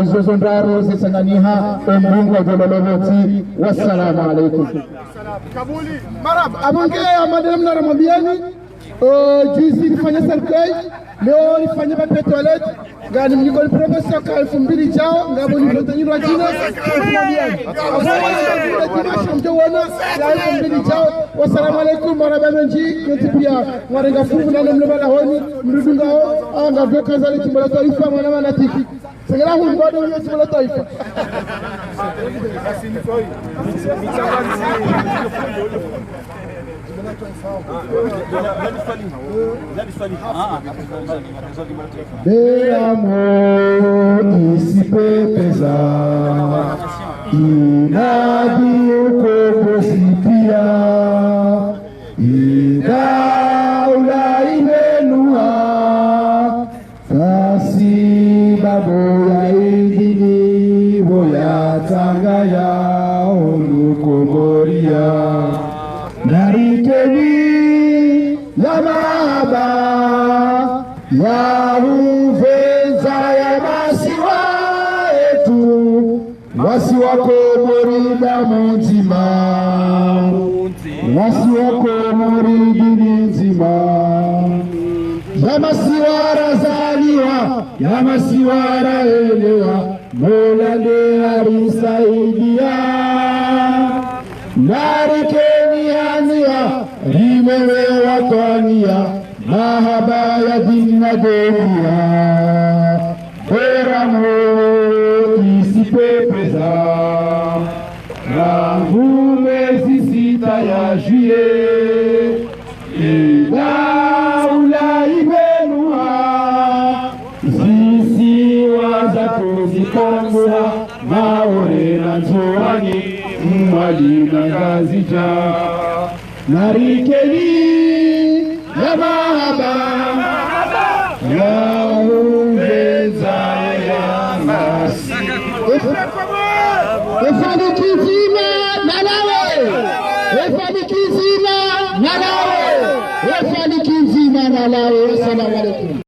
izo zondaro zisanganiha ombungu wa jololomoti. Wassalamu alaikum. Kabuli maraba abongea madam na ramambiani juzi nifanya serikali leo nifanya pape toilet gani mniko promotion ka 2000 chao ngabo ni mtanyiro jina kumwambiani afanya mjona ya 2000 chao. Wassalamu alaikum maraba menji kutipia warenga fungu na mlobala honi mrudungao anga vyoka zali kimala taifa mwana wana tiki sengera hu bado hiyo kimala taifa Beamo isipepeza inadi ukokosipia idaula imenua kasi baboya ingini boya tangaya olukomoria narikeni ya mahaba ya uvenza ya masiwa etu wasi wako morida munzima wasi wako moridini nzima ya masiwara zaliwa ya masiwara elewa mola ne arisaidia narikeni anzia rimewe watwania mahaba ya dina dunia Beramo isipepeza rangume sisita ya juye idaula ibenua zisi waza kuzikongua maore na nzoani mwali na ngazija narikeni ya mahaba ya ungeza ya masi efanikizima nalawe efanikizima nalawe efanikizima nalawe. Assalamu alaikum.